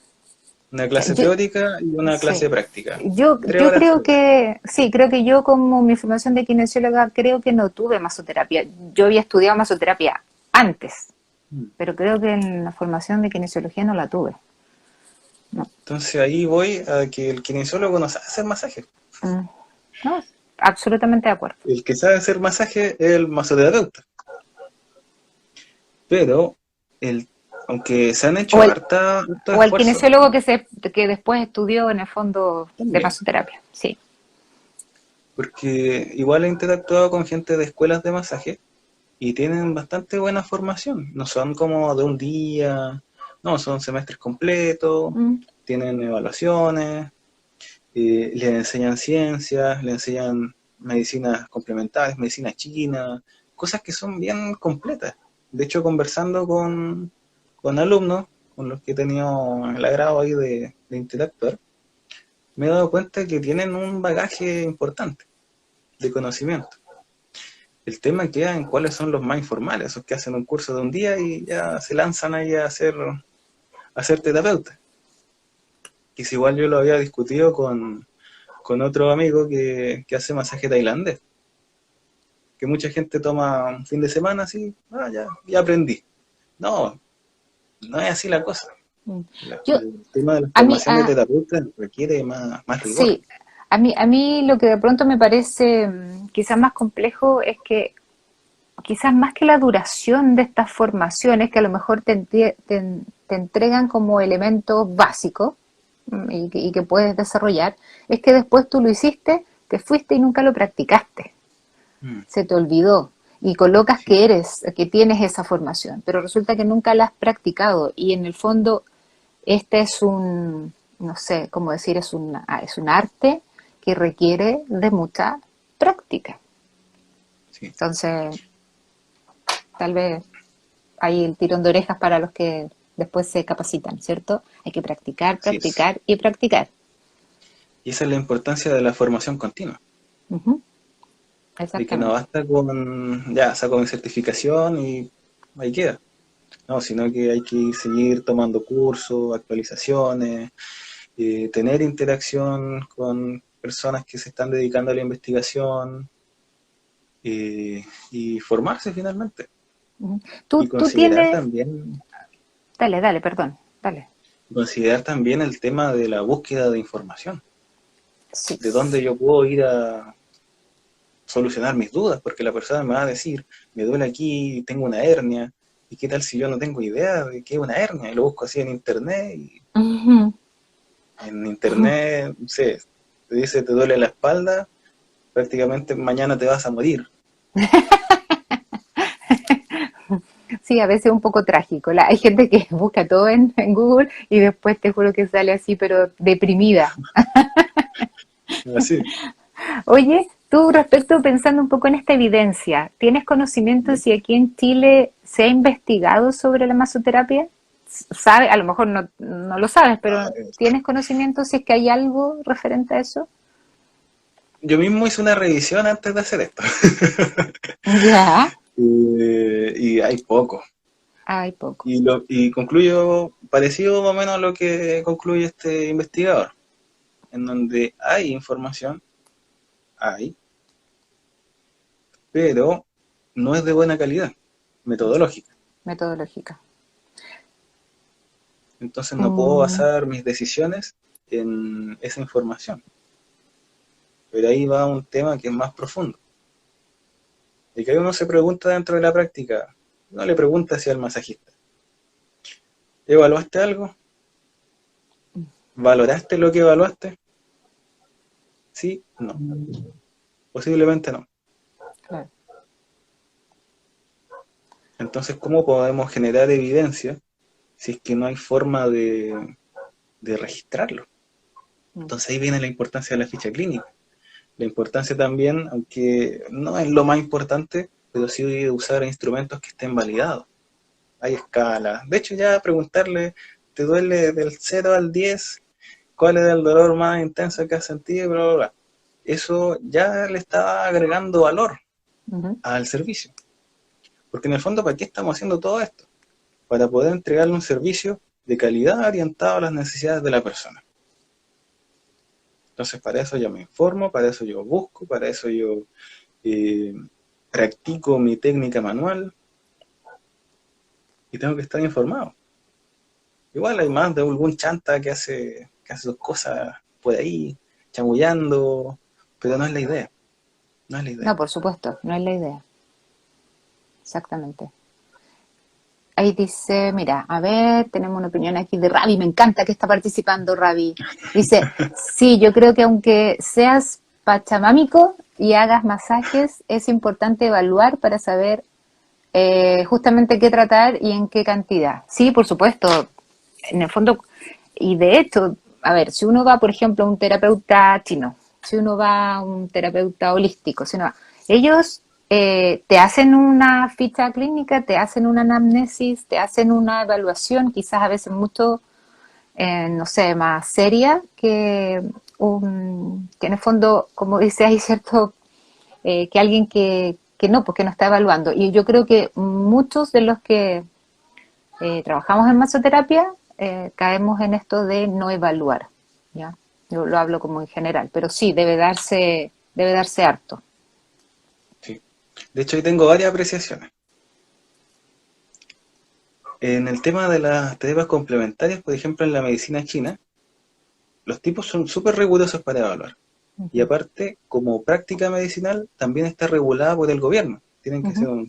S2: Una clase
S1: yo,
S2: teórica y una
S1: sí.
S2: clase práctica. Tres
S1: Yo
S2: horas
S1: creo
S2: cada una.
S1: que, sí, creo que yo como mi formación de kinesióloga creo que no tuve masoterapia. Yo había estudiado masoterapia antes,
S2: Mm.
S1: pero creo que en la formación de kinesiología no la tuve. No,
S2: Entonces ahí voy a que el kinesiólogo no sabe hacer masaje.
S1: mm, no, absolutamente de acuerdo.
S2: El que sabe hacer masaje es el masoterapeuta. Pero, el, aunque se han
S1: O
S2: hecho
S1: el,
S2: harto
S1: o el
S2: esfuerzo,
S1: kinesiólogo que después estudió en el fondo de
S2: también.
S1: masoterapia, sí.
S2: Porque igual he interactuado con gente de escuelas de masaje y tienen bastante buena formación. No son como de un día, no, son semestres completos,
S1: Mm,
S2: tienen evaluaciones, les enseñan ciencias, les enseñan medicinas complementarias, medicina china, cosas que son bien completas. De hecho, conversando con alumnos con los que he tenido el agrado ahí de interactuar, me he dado cuenta que tienen un bagaje importante de conocimiento. El tema queda en cuáles son los más informales, esos que hacen un curso de un día y ya se lanzan ahí a ser terapeuta. Y si igual yo lo había discutido con otro amigo que hace masaje tailandés, que mucha gente toma un fin de semana así, ya aprendí. No, no es así la cosa.
S1: mm. Yo,
S2: El tema de la
S1: a mí,
S2: formación de terapeuta requiere más rigor.
S1: sí, a mí lo que de pronto me parece quizás más complejo es que quizás más que la duración de estas formaciones, que a lo mejor te entregan como elementos básicos y que puedes desarrollar, es que después tú lo hiciste, te fuiste y nunca lo practicaste,
S2: Mm,
S1: se te olvidó y colocas
S2: sí,
S1: que tienes esa formación, pero resulta que nunca la has practicado y en el fondo este es no sé cómo decir, es un arte que requiere de mucha práctica.
S2: sí.
S1: Entonces, tal vez hay el tirón de orejas para los que después se capacitan, ¿cierto? Hay que practicar,
S2: Así es.
S1: practicar y practicar.
S2: Y esa es la importancia de la formación continua.
S1: Ujú,
S2: De que no
S1: exactamente.
S2: basta con, ya, saco mi certificación y ahí queda. No, sino que hay que seguir tomando cursos, actualizaciones, tener interacción con personas que se están dedicando a la investigación y formarse finalmente.
S1: Ujú.
S2: Y
S1: Tú tienes... Dale, dale, perdón, dale.
S2: considerar también el tema de la búsqueda de información,
S1: Sí.
S2: de dónde yo puedo ir a solucionar mis dudas, porque la persona me va a decir, me duele aquí, tengo una hernia, y qué tal si yo no tengo idea de qué es una hernia, y lo busco así en internet, y
S1: Ujú.
S2: en internet, no sé, te dice te duele la espalda, prácticamente mañana te vas a morir.
S1: Sí, a veces es un poco trágico. Hay gente que busca todo en Google y después te juro que sale así, pero deprimida.
S2: Así.
S1: Oye, tú respecto pensando un poco en esta evidencia, ¿tienes conocimiento
S2: ¿Ya?
S1: si aquí en Chile se ha investigado sobre la masoterapia? ¿Sabe? A lo mejor no lo sabes, pero ¿tienes conocimiento si es que hay algo referente a eso?
S2: Yo mismo hice una revisión antes de hacer esto.
S1: Ya,
S2: Y hay poco.
S1: hay poco.
S2: Y concluyo parecido más o menos a lo que concluye este investigador, en donde hay información, hay, pero no es de buena calidad, metodológica.
S1: Metodológica.
S2: Entonces no puedo
S1: Mm,
S2: basar mis decisiones en esa información. Pero ahí va un tema que es más profundo. Y que uno se pregunta dentro de la práctica, no le pregunta hacia el masajista, ¿evaluaste algo? ¿Valoraste lo que evaluaste? Sí, no. Posiblemente no.
S1: claro.
S2: Entonces, ¿cómo podemos generar evidencia si es que no hay forma de registrarlo?
S1: Mm,
S2: Entonces ahí viene la importancia de la ficha clínica. La importancia también, aunque no es lo más importante, pero sí de usar instrumentos que estén validados. Hay escalas. De hecho, ya preguntarle, ¿te duele del 0 al 10? ¿Cuál es el dolor más intenso que has sentido? Bla, bla, bla. Eso ya le está agregando valor
S1: ujú.
S2: al servicio. Porque en el fondo, ¿para qué estamos haciendo todo esto? Para poder entregarle un servicio de calidad orientado a las necesidades de la persona. Entonces, para eso yo me informo, para eso yo busco, para eso yo eh, practico mi técnica manual y tengo que estar informado. Igual hay más de algún chanta que hace sus cosas por ahí, chamullando, pero no es la idea, no es la
S1: No,
S2: idea.
S1: por supuesto, no es la idea. Exactamente. Ahí dice, mira, a ver, tenemos una opinión aquí de Ravi, me encanta que está participando Ravi. Dice, sí, yo creo que aunque seas pachamámico y hagas masajes, es importante evaluar para saber justamente qué tratar y en qué cantidad. Sí, por supuesto, en el fondo, y de hecho, a ver, si uno va, por ejemplo, a un terapeuta chino, si uno va a un terapeuta holístico, si uno va, ellos te hacen una ficha clínica, te hacen una anamnesis, te hacen una evaluación, quizás a veces mucho, no sé, más seria que en el fondo, como dice ahí, ¿cierto? Que alguien que no, porque no está evaluando. Y yo creo que muchos de los que trabajamos en masoterapia caemos en esto de no evaluar, ¿ya? Yo lo hablo como en general, pero sí, debe darse harto.
S2: Sí. De hecho, ahí tengo varias apreciaciones. En el tema de las terapias complementarias, por ejemplo, en la medicina china, los tipos son súper rigurosos para evaluar. Y
S1: Ujú,
S2: aparte, como práctica medicinal, también está regulada por el gobierno. Tienen que hacer
S1: ujú,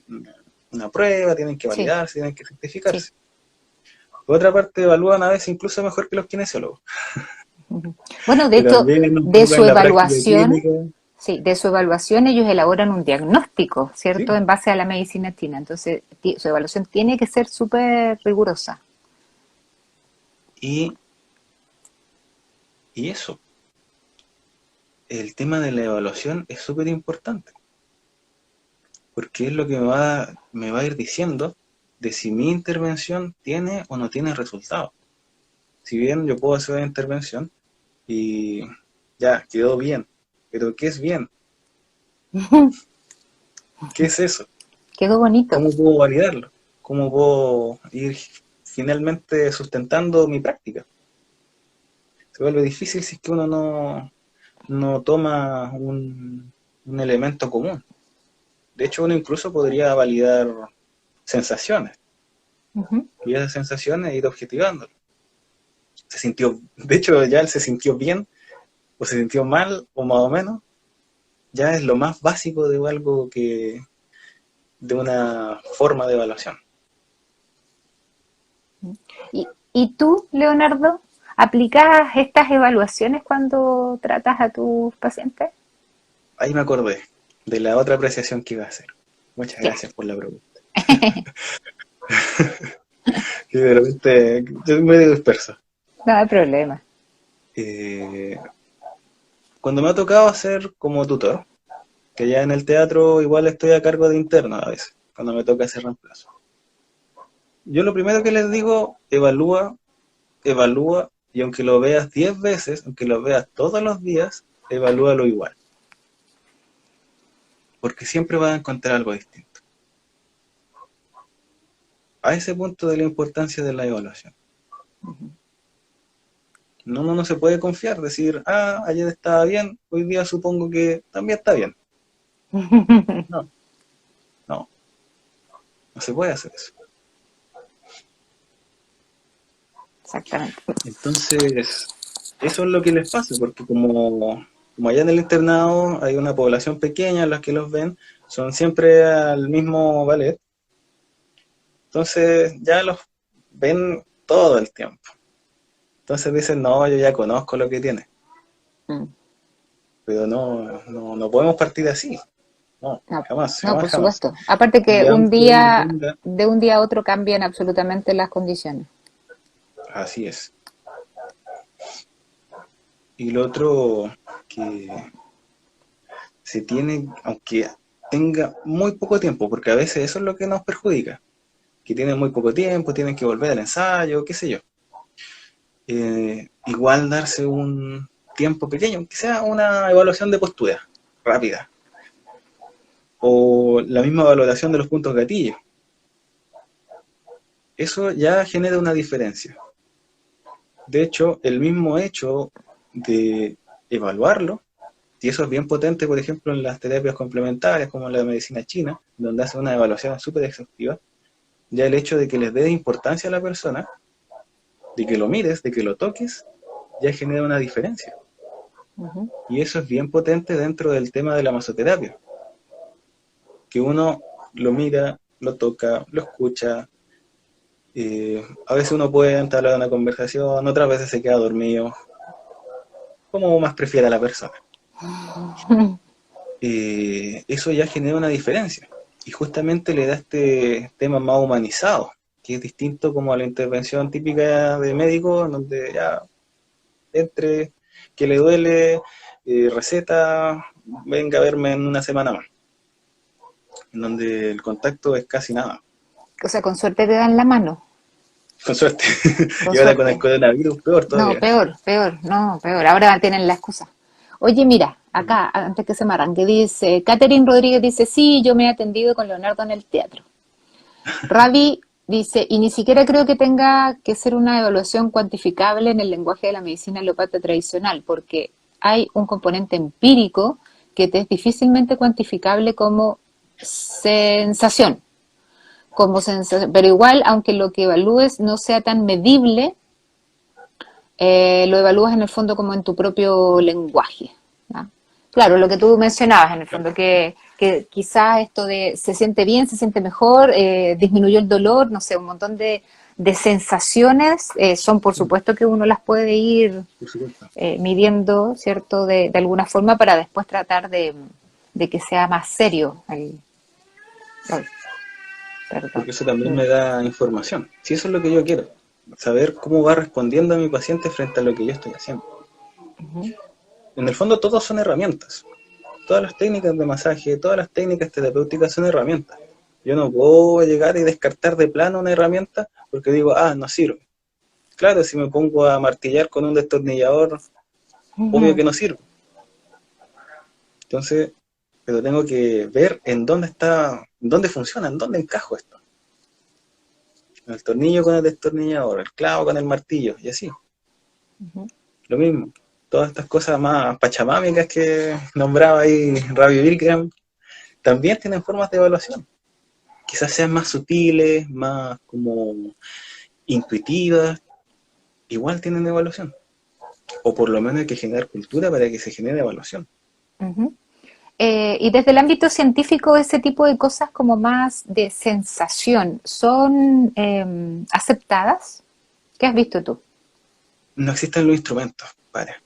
S2: una prueba, tienen que
S1: sí,
S2: validarse, tienen que
S1: sí.
S2: certificarse. Por otra parte, evalúan a veces incluso mejor que los kinesiólogos.
S1: Ujú. Bueno, de
S2: Que
S1: hecho,
S2: también un
S1: de
S2: poco
S1: su
S2: en la práctica
S1: evaluación,
S2: clínica.
S1: sí, de su evaluación ellos elaboran un diagnóstico, ¿cierto?
S2: Sí.
S1: En base a la medicina china. Entonces, su evaluación tiene que ser súper rigurosa.
S2: Y, y eso, el tema de la evaluación es súper importante, porque es lo que me va a ir diciendo de si mi intervención tiene o no tiene resultado. Si bien yo puedo hacer una intervención y ya, quedó bien, pero ¿qué es bien? ¿Qué es eso?
S1: Quedó bonito.
S2: ¿Cómo puedo validarlo? ¿Cómo puedo ir finalmente sustentando mi práctica? Se vuelve difícil si es que uno no toma un elemento común. De hecho, uno incluso podría validar sensaciones
S1: Ujú.
S2: y esas sensaciones ir objetivándolas. Se sintió, de hecho, ya él se sintió bien o se sintió mal o más o menos, ya es lo más básico de algo de una forma de evaluación.
S1: Y tú, Leonardo, aplicas estas evaluaciones cuando tratas a tus pacientes?
S2: Ahí me acordé de la otra apreciación que iba a hacer. Muchas
S1: Ya,
S2: gracias por la pregunta. Que de repente estoy medio disperso.
S1: no hay problema.
S2: Eh, Cuando me ha tocado hacer como tutor, que ya en el teatro igual estoy a cargo de interno a veces, cuando me toca hacer reemplazo. Yo lo primero que les digo, evalúa, evalúa, y aunque lo veas 10 veces, aunque lo veas todos los días, evalúalo igual, porque siempre vas a encontrar algo distinto. A ese punto de la importancia de la evaluación. No, uno no se puede confiar, decir, ayer estaba bien, hoy día supongo que también está bien. No. No se puede hacer eso.
S1: Exactamente.
S2: Entonces, eso es lo que les pasa, porque como allá en el internado hay una población pequeña, los que los ven son siempre al mismo ballet, entonces ya los ven todo el tiempo. Entonces dicen, no, yo ya conozco lo que tiene,
S1: Mm.
S2: pero no podemos partir así, no,
S1: No,
S2: jamás,
S1: no,
S2: jamás,
S1: por
S2: jamás.
S1: supuesto. Aparte que
S2: Y
S1: un
S2: aunque uno
S1: día,
S2: tenga,
S1: de un día a otro cambian absolutamente las condiciones.
S2: así es. Y lo otro que se tiene, aunque tenga muy poco tiempo, porque a veces eso es lo que nos perjudica, que tienen muy poco tiempo, tienen que volver al ensayo, qué sé yo. Igual darse un tiempo pequeño, aunque sea una evaluación de postura rápida, o la misma valoración de los puntos gatillo. Eso ya genera una diferencia. De hecho, el mismo hecho de evaluarlo, y eso es bien potente, por ejemplo, en las terapias complementarias, como en la medicina china, donde hace una evaluación súper exhaustiva, ya el hecho de que les des importancia a la persona, de que lo mires, de que lo toques, ya genera una diferencia.
S1: Ujú.
S2: Y eso es bien potente dentro del tema de la masoterapia, que uno lo mira, lo toca, lo escucha, a veces uno puede entablar una conversación, otras veces se queda dormido, como más prefiera la persona. Eso ya genera una diferencia. Y justamente le da este tema más humanizado, que es distinto como a la intervención típica de médico, en donde ya entre, que le duele, receta, venga a verme en una semana más, en donde el contacto es casi nada,
S1: O sea, con suerte te dan la mano,
S2: con suerte.
S1: con
S2: Y ahora con el
S1: suerte.
S2: coronavirus, peor
S1: No,
S2: todavía.
S1: peor, peor, no, peor. Ahora tienen la excusa. Oye, mira, acá, antes que se me arranque, dice, Catherine Rodríguez dice, sí, yo me he atendido con Leonardo en el teatro. Ravi dice, y ni siquiera creo que tenga que ser una evaluación cuantificable en el lenguaje de la medicina alopata tradicional, porque hay un componente empírico que te es difícilmente cuantificable sensación, como sensación. Pero igual, aunque lo que evalúes no sea tan medible, lo evalúas en el fondo como en tu propio lenguaje, ¿no? Claro, lo que tú mencionabas en el fondo, que quizás esto de se siente bien, se siente mejor, disminuyó el dolor, no sé, un montón de sensaciones son por supuesto que uno las puede ir
S2: Por supuesto.
S1: midiendo, ¿cierto? De alguna forma para después tratar de que sea más serio ay, perdón.
S2: Porque eso también me da información. Si eso es lo que yo quiero, saber cómo va respondiendo a mi paciente frente a lo que yo estoy haciendo.
S1: Ujú.
S2: En el fondo, todos son herramientas. Todas las técnicas de masaje, todas las técnicas terapéuticas son herramientas. Yo no puedo llegar y descartar de plano una herramienta porque digo, ah, no sirve. Claro, si me pongo a martillar con un destornillador, obvio
S1: Ujú.
S2: que no sirve. Entonces, pero tengo que ver en dónde está, en dónde funciona, en dónde encajo esto. El tornillo con el destornillador, el clavo con el martillo, y así.
S1: Ujú.
S2: Lo mismo. Todas estas cosas más pachamámicas que nombraba ahí Ravi Bilgram, también tienen formas de evaluación. Quizás sean más sutiles, más como intuitivas, igual tienen evaluación. O por lo menos hay que generar cultura para que se genere evaluación.
S1: Ujú. Y desde el ámbito científico, ese tipo de cosas como más de sensación, ¿son aceptadas? ¿Qué has visto tú?
S2: No existen los instrumentos para.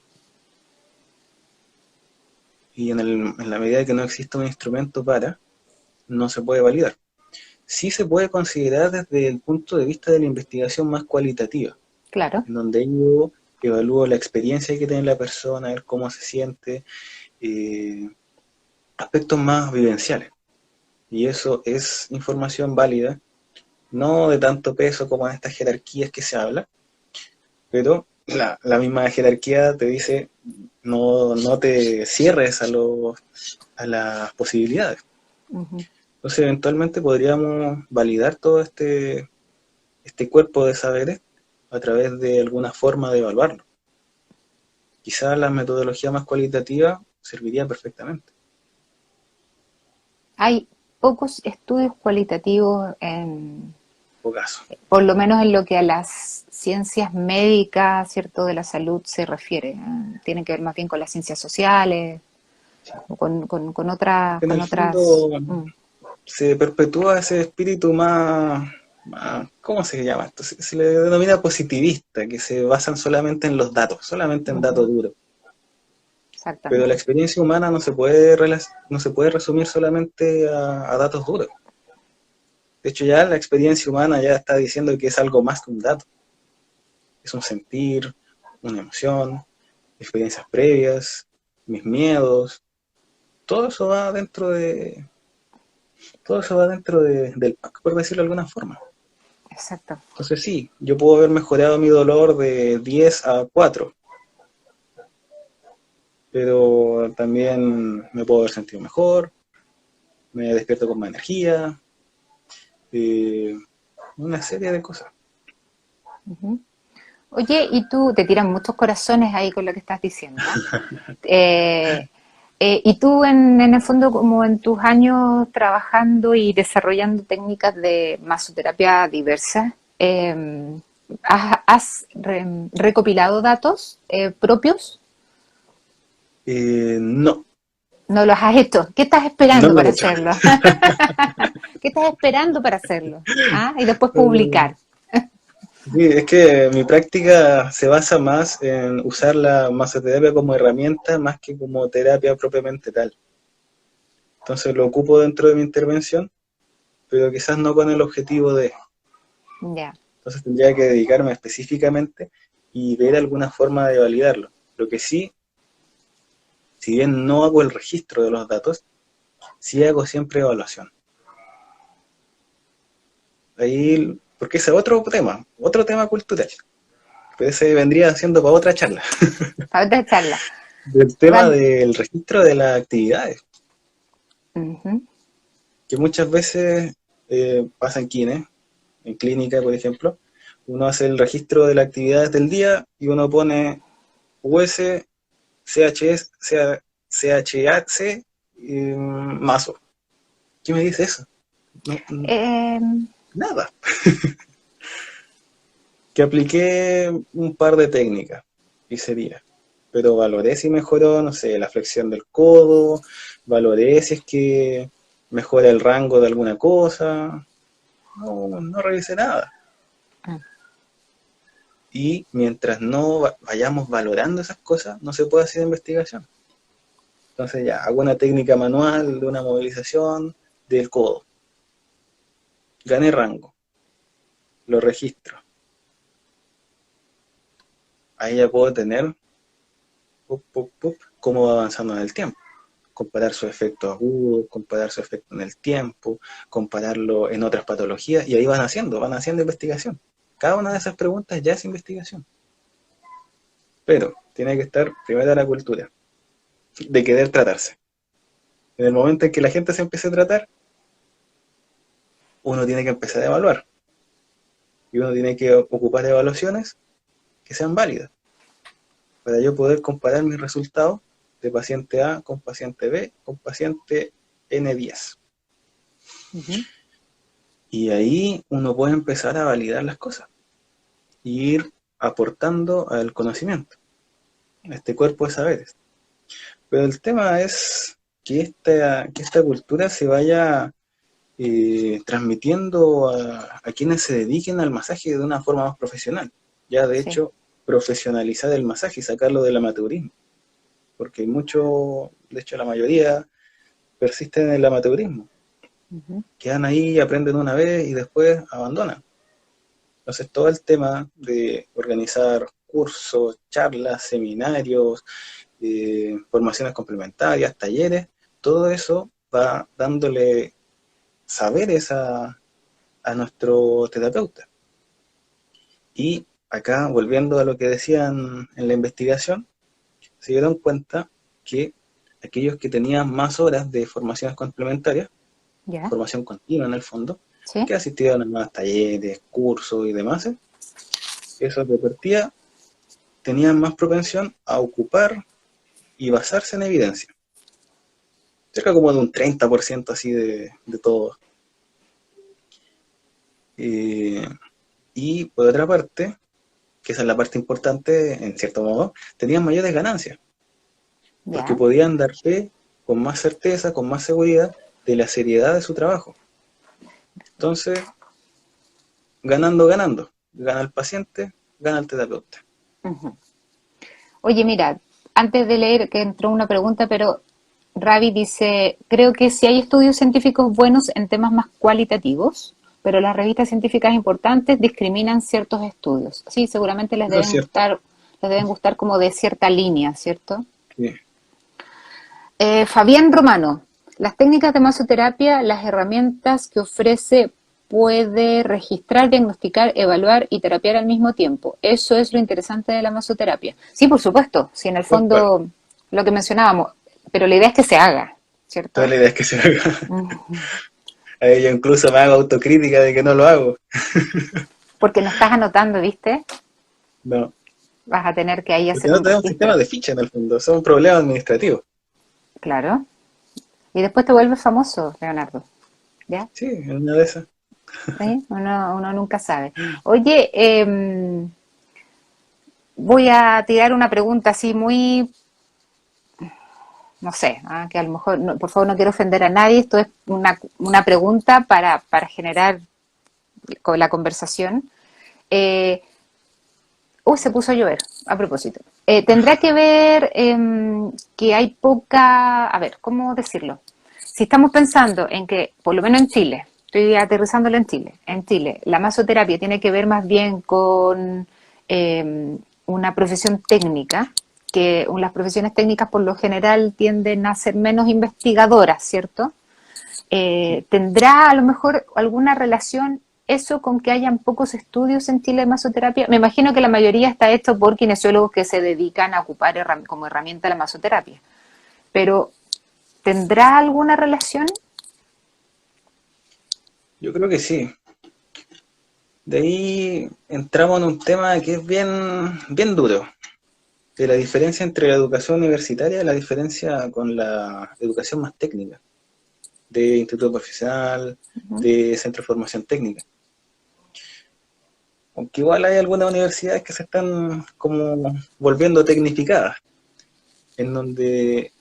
S2: Y en la medida que no exista un instrumento para, no se puede validar. Sí se puede considerar desde el punto de vista de la investigación más cualitativa,
S1: Claro.
S2: en donde yo evalúo la experiencia que tiene la persona, ver cómo se siente, eh, aspectos más vivenciales. Y eso es información válida, no de tanto peso como en estas jerarquías que se habla, pero la misma jerarquía te dice no te cierres a las posibilidades.
S1: Ujú.
S2: Entonces eventualmente podríamos validar todo este cuerpo de saberes a través de alguna forma de evaluarlo. Quizás la metodología más cualitativa serviría perfectamente.
S1: Hay, pocos estudios cualitativos
S2: Pocaso.
S1: por lo menos en lo que a las ciencias médicas, ¿cierto?, de la salud se refiere. Tienen que ver más bien con las ciencias sociales, o con
S2: En el
S1: otras.
S2: fondo se perpetúa ese espíritu más, ¿cómo se llama esto? Se le denomina positivista, que se basan solamente en los datos, solamente en datos duros. Pero la
S1: Exactamente.
S2: experiencia humana no se puede resumir solamente a datos duros. De hecho, ya la experiencia humana ya está diciendo que es algo más que un dato. Es un sentir, una emoción, experiencias previas, mis miedos. Todo eso va dentro del pack, por decirlo de alguna forma.
S1: Exacto.
S2: Entonces sí, yo puedo haber mejorado mi dolor de 10 a 4, pero también me puedo haber sentido mejor, me despierto con más energía, eh, una serie de cosas.
S1: Ujú. Oye, y tú te tiran muchos corazones ahí con lo que estás diciendo. Eh, y tú en el fondo, como en tus años trabajando y desarrollando técnicas de masoterapia diversas, ¿has recopilado datos propios?
S2: No,
S1: No los has hecho. ¿Qué estás
S2: no
S1: esperando
S2: lo he
S1: para
S2: hecho.
S1: hacerlo? ¿Qué estás esperando para hacerlo? ¿Ah? Y después publicar.
S2: Sí, es que mi práctica se basa más en usar la masoterapia como herramienta más que como terapia propiamente tal. Entonces lo ocupo dentro de mi intervención, pero quizás no con el objetivo de.
S1: Ya.
S2: Entonces tendría que dedicarme específicamente y ver alguna forma de validarlo. Lo que sí, si bien no hago el registro de los datos, sí hago siempre evaluación. Ahí, porque ese es otro tema cultural. Pero ese vendría siendo para otra charla.
S1: Para otra charla.
S2: Del tema
S1: Cuan-
S2: del registro de las actividades,
S1: Ujú.
S2: que muchas veces pasa en kines, en clínica, por ejemplo. Uno hace el registro de las actividades del día y uno pone US, CHS, CHC, mazo. ¿Qué me dice eso? No,
S1: Eh,
S2: nada. Que apliqué un par de técnicas y sería. Pero valoré si mejoró, no sé, la flexión del codo, valoré si es que mejora el rango de alguna cosa. No, no revisé nada. Y mientras no vayamos valorando esas cosas, no se puede hacer investigación. Entonces ya, hago una técnica manual de una movilización del codo. Gané rango, lo registro. Ahí ya puedo tener cómo va avanzando en el tiempo. Comparar su efecto agudo, comparar su efecto en el tiempo, compararlo en otras patologías, y ahí van haciendo investigación. Cada una de esas preguntas ya es investigación. Pero tiene que estar primero la cultura de querer tratarse. En el momento en que la gente se empiece a tratar, uno tiene que empezar a evaluar. Y uno tiene que ocupar evaluaciones que sean válidas, para yo poder comparar mis resultados de paciente A con paciente B con paciente N10.
S1: Ujú.
S2: Y ahí uno puede empezar a validar las cosas y ir aportando al conocimiento, a este cuerpo de saberes. Pero el tema es que esta cultura se vaya transmitiendo a quienes se dediquen al masaje de una forma más profesional. Ya de
S1: Sí.
S2: hecho, profesionalizar el masaje y sacarlo del amateurismo. Porque hay mucho, de hecho la mayoría, persisten en el amateurismo.
S1: Ujú.
S2: Quedan ahí, aprenden una vez y después abandonan. Entonces todo el tema de organizar cursos, charlas, seminarios, formaciones complementarias, talleres, todo eso va dándole saberes a nuestro terapeuta. Y acá, volviendo a lo que decían en la investigación, se dieron cuenta que aquellos que tenían más horas de formaciones complementarias,
S1: Ya.
S2: formación continua en el fondo,
S1: Sí.
S2: que asistieron a más talleres, cursos y demás, esos de partida tenían más propensión a ocupar y basarse en evidencia. cerca como de un 30% así de todo. Y por otra parte, que esa es la parte importante, en cierto modo, tenían mayores ganancias, porque
S1: Ya.
S2: podían dar fe con más certeza, con más seguridad, de la seriedad de su trabajo. Entonces, ganando, ganando. Gana el paciente, gana el terapeuta.
S1: Ujú. Oye, mira, antes de leer que entró una pregunta, pero Ravi dice, creo que sí hay estudios científicos buenos en temas más cualitativos, pero las revistas científicas importantes discriminan ciertos estudios. Sí, seguramente
S2: Eso es cierto.
S1: les deben gustar como de cierta línea, ¿cierto?
S2: Sí.
S1: Fabián Romano, las técnicas de masoterapia, las herramientas que ofrece puede registrar, diagnosticar, evaluar y terapiar al mismo tiempo. Eso es lo interesante de la masoterapia. Sí, por supuesto, si en el
S2: Tal cual.
S1: fondo lo que mencionábamos, pero la idea es que se haga,
S2: Toda
S1: ¿cierto?
S2: la idea es que se haga.
S1: Mm.
S2: Yo incluso me hago autocrítica de que no lo hago.
S1: Porque no estás anotando, ¿viste?
S2: No.
S1: Vas a tener que ahí
S2: Porque
S1: hacer
S2: no
S1: un
S2: tenemos un sistema
S1: registro.
S2: de ficha en el fondo. Son problemas administrativos.
S1: Claro. Y después te vuelves famoso, Leonardo. ¿Ya?
S2: Sí, en una de esas.
S1: ¿Sí? Uno nunca sabe. Oye, voy a tirar una pregunta así muy, no sé, que a lo mejor, por favor no quiero ofender a nadie, esto es una pregunta para generar con la conversación. Eh, se puso a llover, a propósito. ¿Tendrá que ver que hay poca, a ver, ¿cómo decirlo? Si estamos pensando en que, por lo menos en Chile, estoy aterrizándolo en Chile, la masoterapia tiene que ver más bien con una profesión técnica, que las profesiones técnicas por lo general tienden a ser menos investigadoras, ¿cierto?
S2: Sí.
S1: ¿Tendrá a lo mejor alguna relación eso con que hayan pocos estudios en Chile de masoterapia? Me imagino que la mayoría está hecho por kinesiólogos que se dedican a ocupar como herramienta la masoterapia, pero ¿tendrá alguna relación?
S2: Yo creo que sí. De ahí entramos en un tema que es bien, bien duro. De la diferencia entre la educación universitaria y la diferencia con la educación más técnica. De instituto profesional,
S1: Uh-huh.
S2: de centro de formación técnica. Aunque igual hay algunas universidades que se están como volviendo tecnificadas, en donde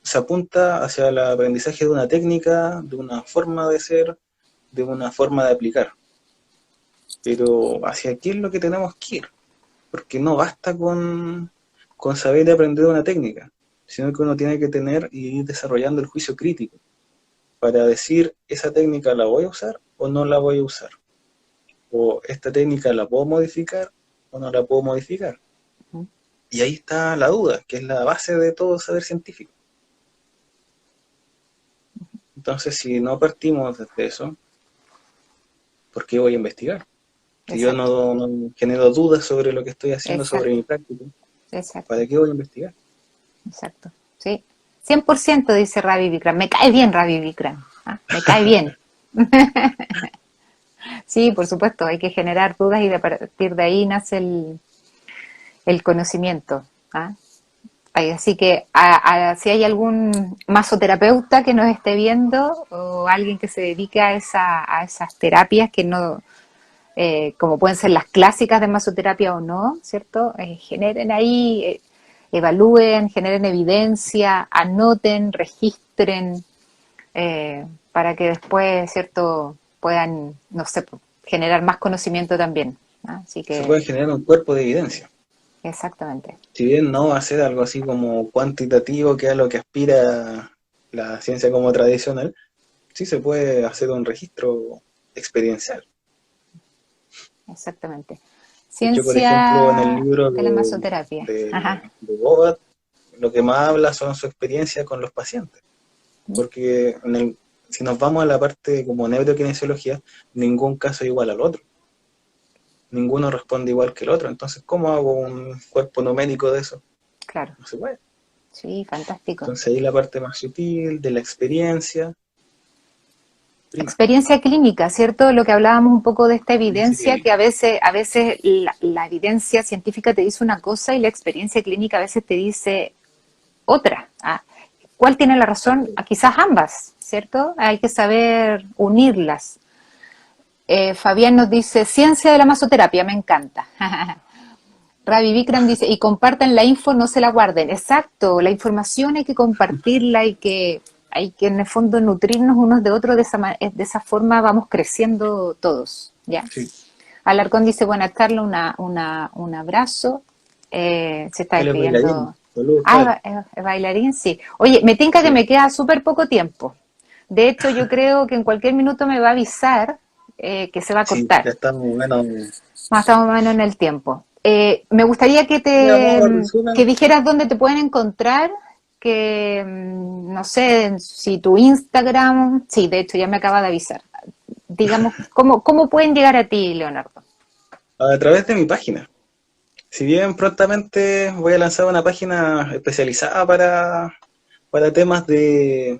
S2: se apunta hacia el aprendizaje de una técnica, de una forma de ser, de una forma de aplicar. Pero hacia aquí es lo que tenemos que ir, porque no basta con saber y aprender una técnica, sino que uno tiene que tener y ir desarrollando el juicio crítico para decir, esa técnica la voy a usar o no la voy a usar. O esta técnica la puedo modificar o no la puedo modificar.
S1: Uh-huh.
S2: Y ahí está la duda, que es la base de todo saber científico. Entonces, si no partimos desde eso, ¿por qué voy a investigar? Si yo
S1: Exacto,
S2: no genero dudas sobre lo que estoy haciendo, sobre
S1: exacto,
S2: mi práctica,
S1: exacto,
S2: ¿para qué voy a investigar?
S1: exacto. Sí, 100% dice Ravi Vikram. Me cae bien Ravi Vikram. Me cae bien. Sí, por supuesto, hay que generar dudas y a partir de ahí nace el conocimiento. ¿Ah? Así que si hay algún masoterapeuta que nos esté viendo o alguien que se dedique a esas terapias que no, como pueden ser las clásicas de masoterapia o no, ¿cierto? Generen ahí, evalúen, generen evidencia, anoten, registren, para que después, ¿cierto? Puedan, no sé, generar más conocimiento también. ¿Ah? Así
S2: Se
S1: que,
S2: puede generar un cuerpo de evidencia.
S1: exactamente,
S2: Si bien no va a ser algo así como cuantitativo, que es a lo que aspira la ciencia como tradicional, sí se puede hacer un registro experiencial.
S1: exactamente.
S2: De hecho, por ejemplo, en el
S1: Ciencia
S2: libro
S1: de la masoterapia. Ajá.
S2: de Bobat, lo que más habla son su experiencia con los pacientes. Porque si nos vamos a la parte como neurokinesiología, ningún caso es igual al otro. Ninguno responde igual que el otro. Entonces, ¿cómo hago un cuerpo numérico de eso?
S1: Claro,
S2: No se puede.
S1: sí, fantástico.
S2: Entonces ahí la parte más sutil de la experiencia, prima.
S1: Experiencia clínica, ¿cierto? Lo que hablábamos un poco de esta
S2: Experiencia
S1: evidencia, que
S2: clínica.
S1: a veces la evidencia científica te dice una cosa y la experiencia clínica a veces te dice otra. ¿Cuál tiene la razón? Quizás ambas, ¿cierto? Hay que saber unirlas. Fabián nos dice, ciencia de la masoterapia, me encanta. Ravi Vikram dice, y compartan la info, no se la guarden. Exacto, la información hay que compartirla, hay que en el fondo nutrirnos unos de otros, de esa forma vamos creciendo todos, ¿ya?
S2: Sí.
S1: Alarcón dice, buenas tardes, un abrazo. Se está
S2: Él es bailarín.
S1: despidiendo.
S2: Saludos,
S1: Ah, bailarín, sí. Oye, me tinca que
S2: sí.
S1: me queda súper poco tiempo. De hecho, yo creo que en cualquier minuto me va a avisar que se va a
S2: Sí,
S1: cortar.
S2: ya estamos menos.
S1: Más o menos en el tiempo. Me gustaría
S2: Vamos a resumen.
S1: que dijeras dónde te pueden encontrar, que no sé, si tu Instagram, sí, de hecho ya me acaba de avisar. Digamos, ¿cómo pueden llegar a ti, Leonardo?
S2: A través de mi página. Si bien prontamente voy a lanzar una página especializada para temas de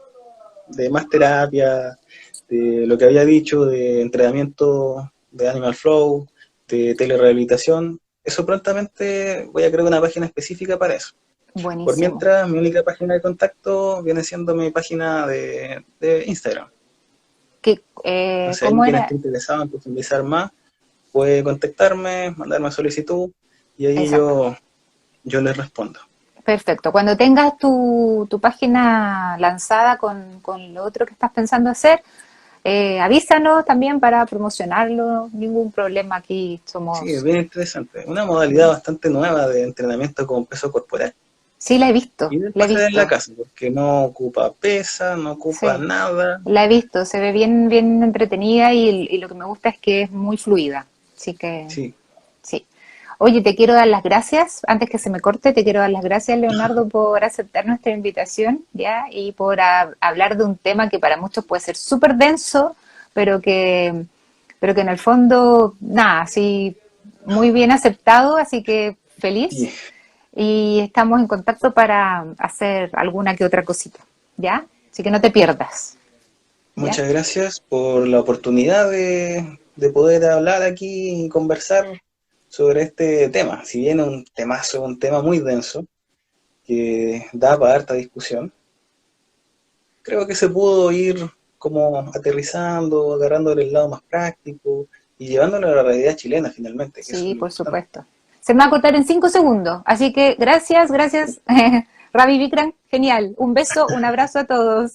S2: más terapia, de lo que había dicho, de entrenamiento de Animal Flow, de telerehabilitación, eso prontamente voy a crear una página específica para eso. Por
S1: Buenísimo.
S2: mientras, mi única página de contacto viene siendo mi página de Instagram. Entonces ahí
S1: ¿Cómo
S2: quien
S1: era?
S2: esté interesado en profundizar más puede contactarme, mandarme solicitud y ahí
S1: Exacto.
S2: yo les respondo.
S1: Perfecto. Cuando tengas tu página lanzada con lo otro que estás pensando hacer, avísanos también para promocionarlo. Ningún problema, aquí
S2: Sí, es
S1: somos...
S2: bien interesante. Una modalidad bastante nueva de entrenamiento con peso corporal.
S1: Sí, la he visto,
S2: Y después
S1: la he
S2: hacer en la
S1: visto.
S2: casa, porque no ocupa pesa, no ocupa
S1: Sí,
S2: nada.
S1: la he visto. Se ve bien, bien entretenida y lo que me gusta es que es muy fluida. Así que
S2: Sí,
S1: sí. Oye, te quiero dar las gracias, antes que se me corte, te quiero dar las gracias, Leonardo, por aceptar nuestra invitación, ¿ya? Y por hablar de un tema que para muchos puede ser súper denso, pero que, pero que en el fondo, nada, sí, muy bien aceptado, así que feliz.
S2: sí.
S1: Y estamos en contacto para hacer alguna que otra cosita, ¿ya? Así que no te pierdas, ¿ya?
S2: Muchas gracias por la oportunidad de poder hablar aquí y conversar sobre este tema. Si bien es un temazo, un tema muy denso, que da para harta discusión, creo que se pudo ir como aterrizando, agarrándole el lado más práctico y llevándolo a la realidad chilena finalmente, que eso
S1: Sí,
S2: es lo
S1: por
S2: importante.
S1: supuesto. Se me va a cortar en 5 segundos, así que gracias, gracias, Ravi Vikram, genial. Un beso, un abrazo a todos.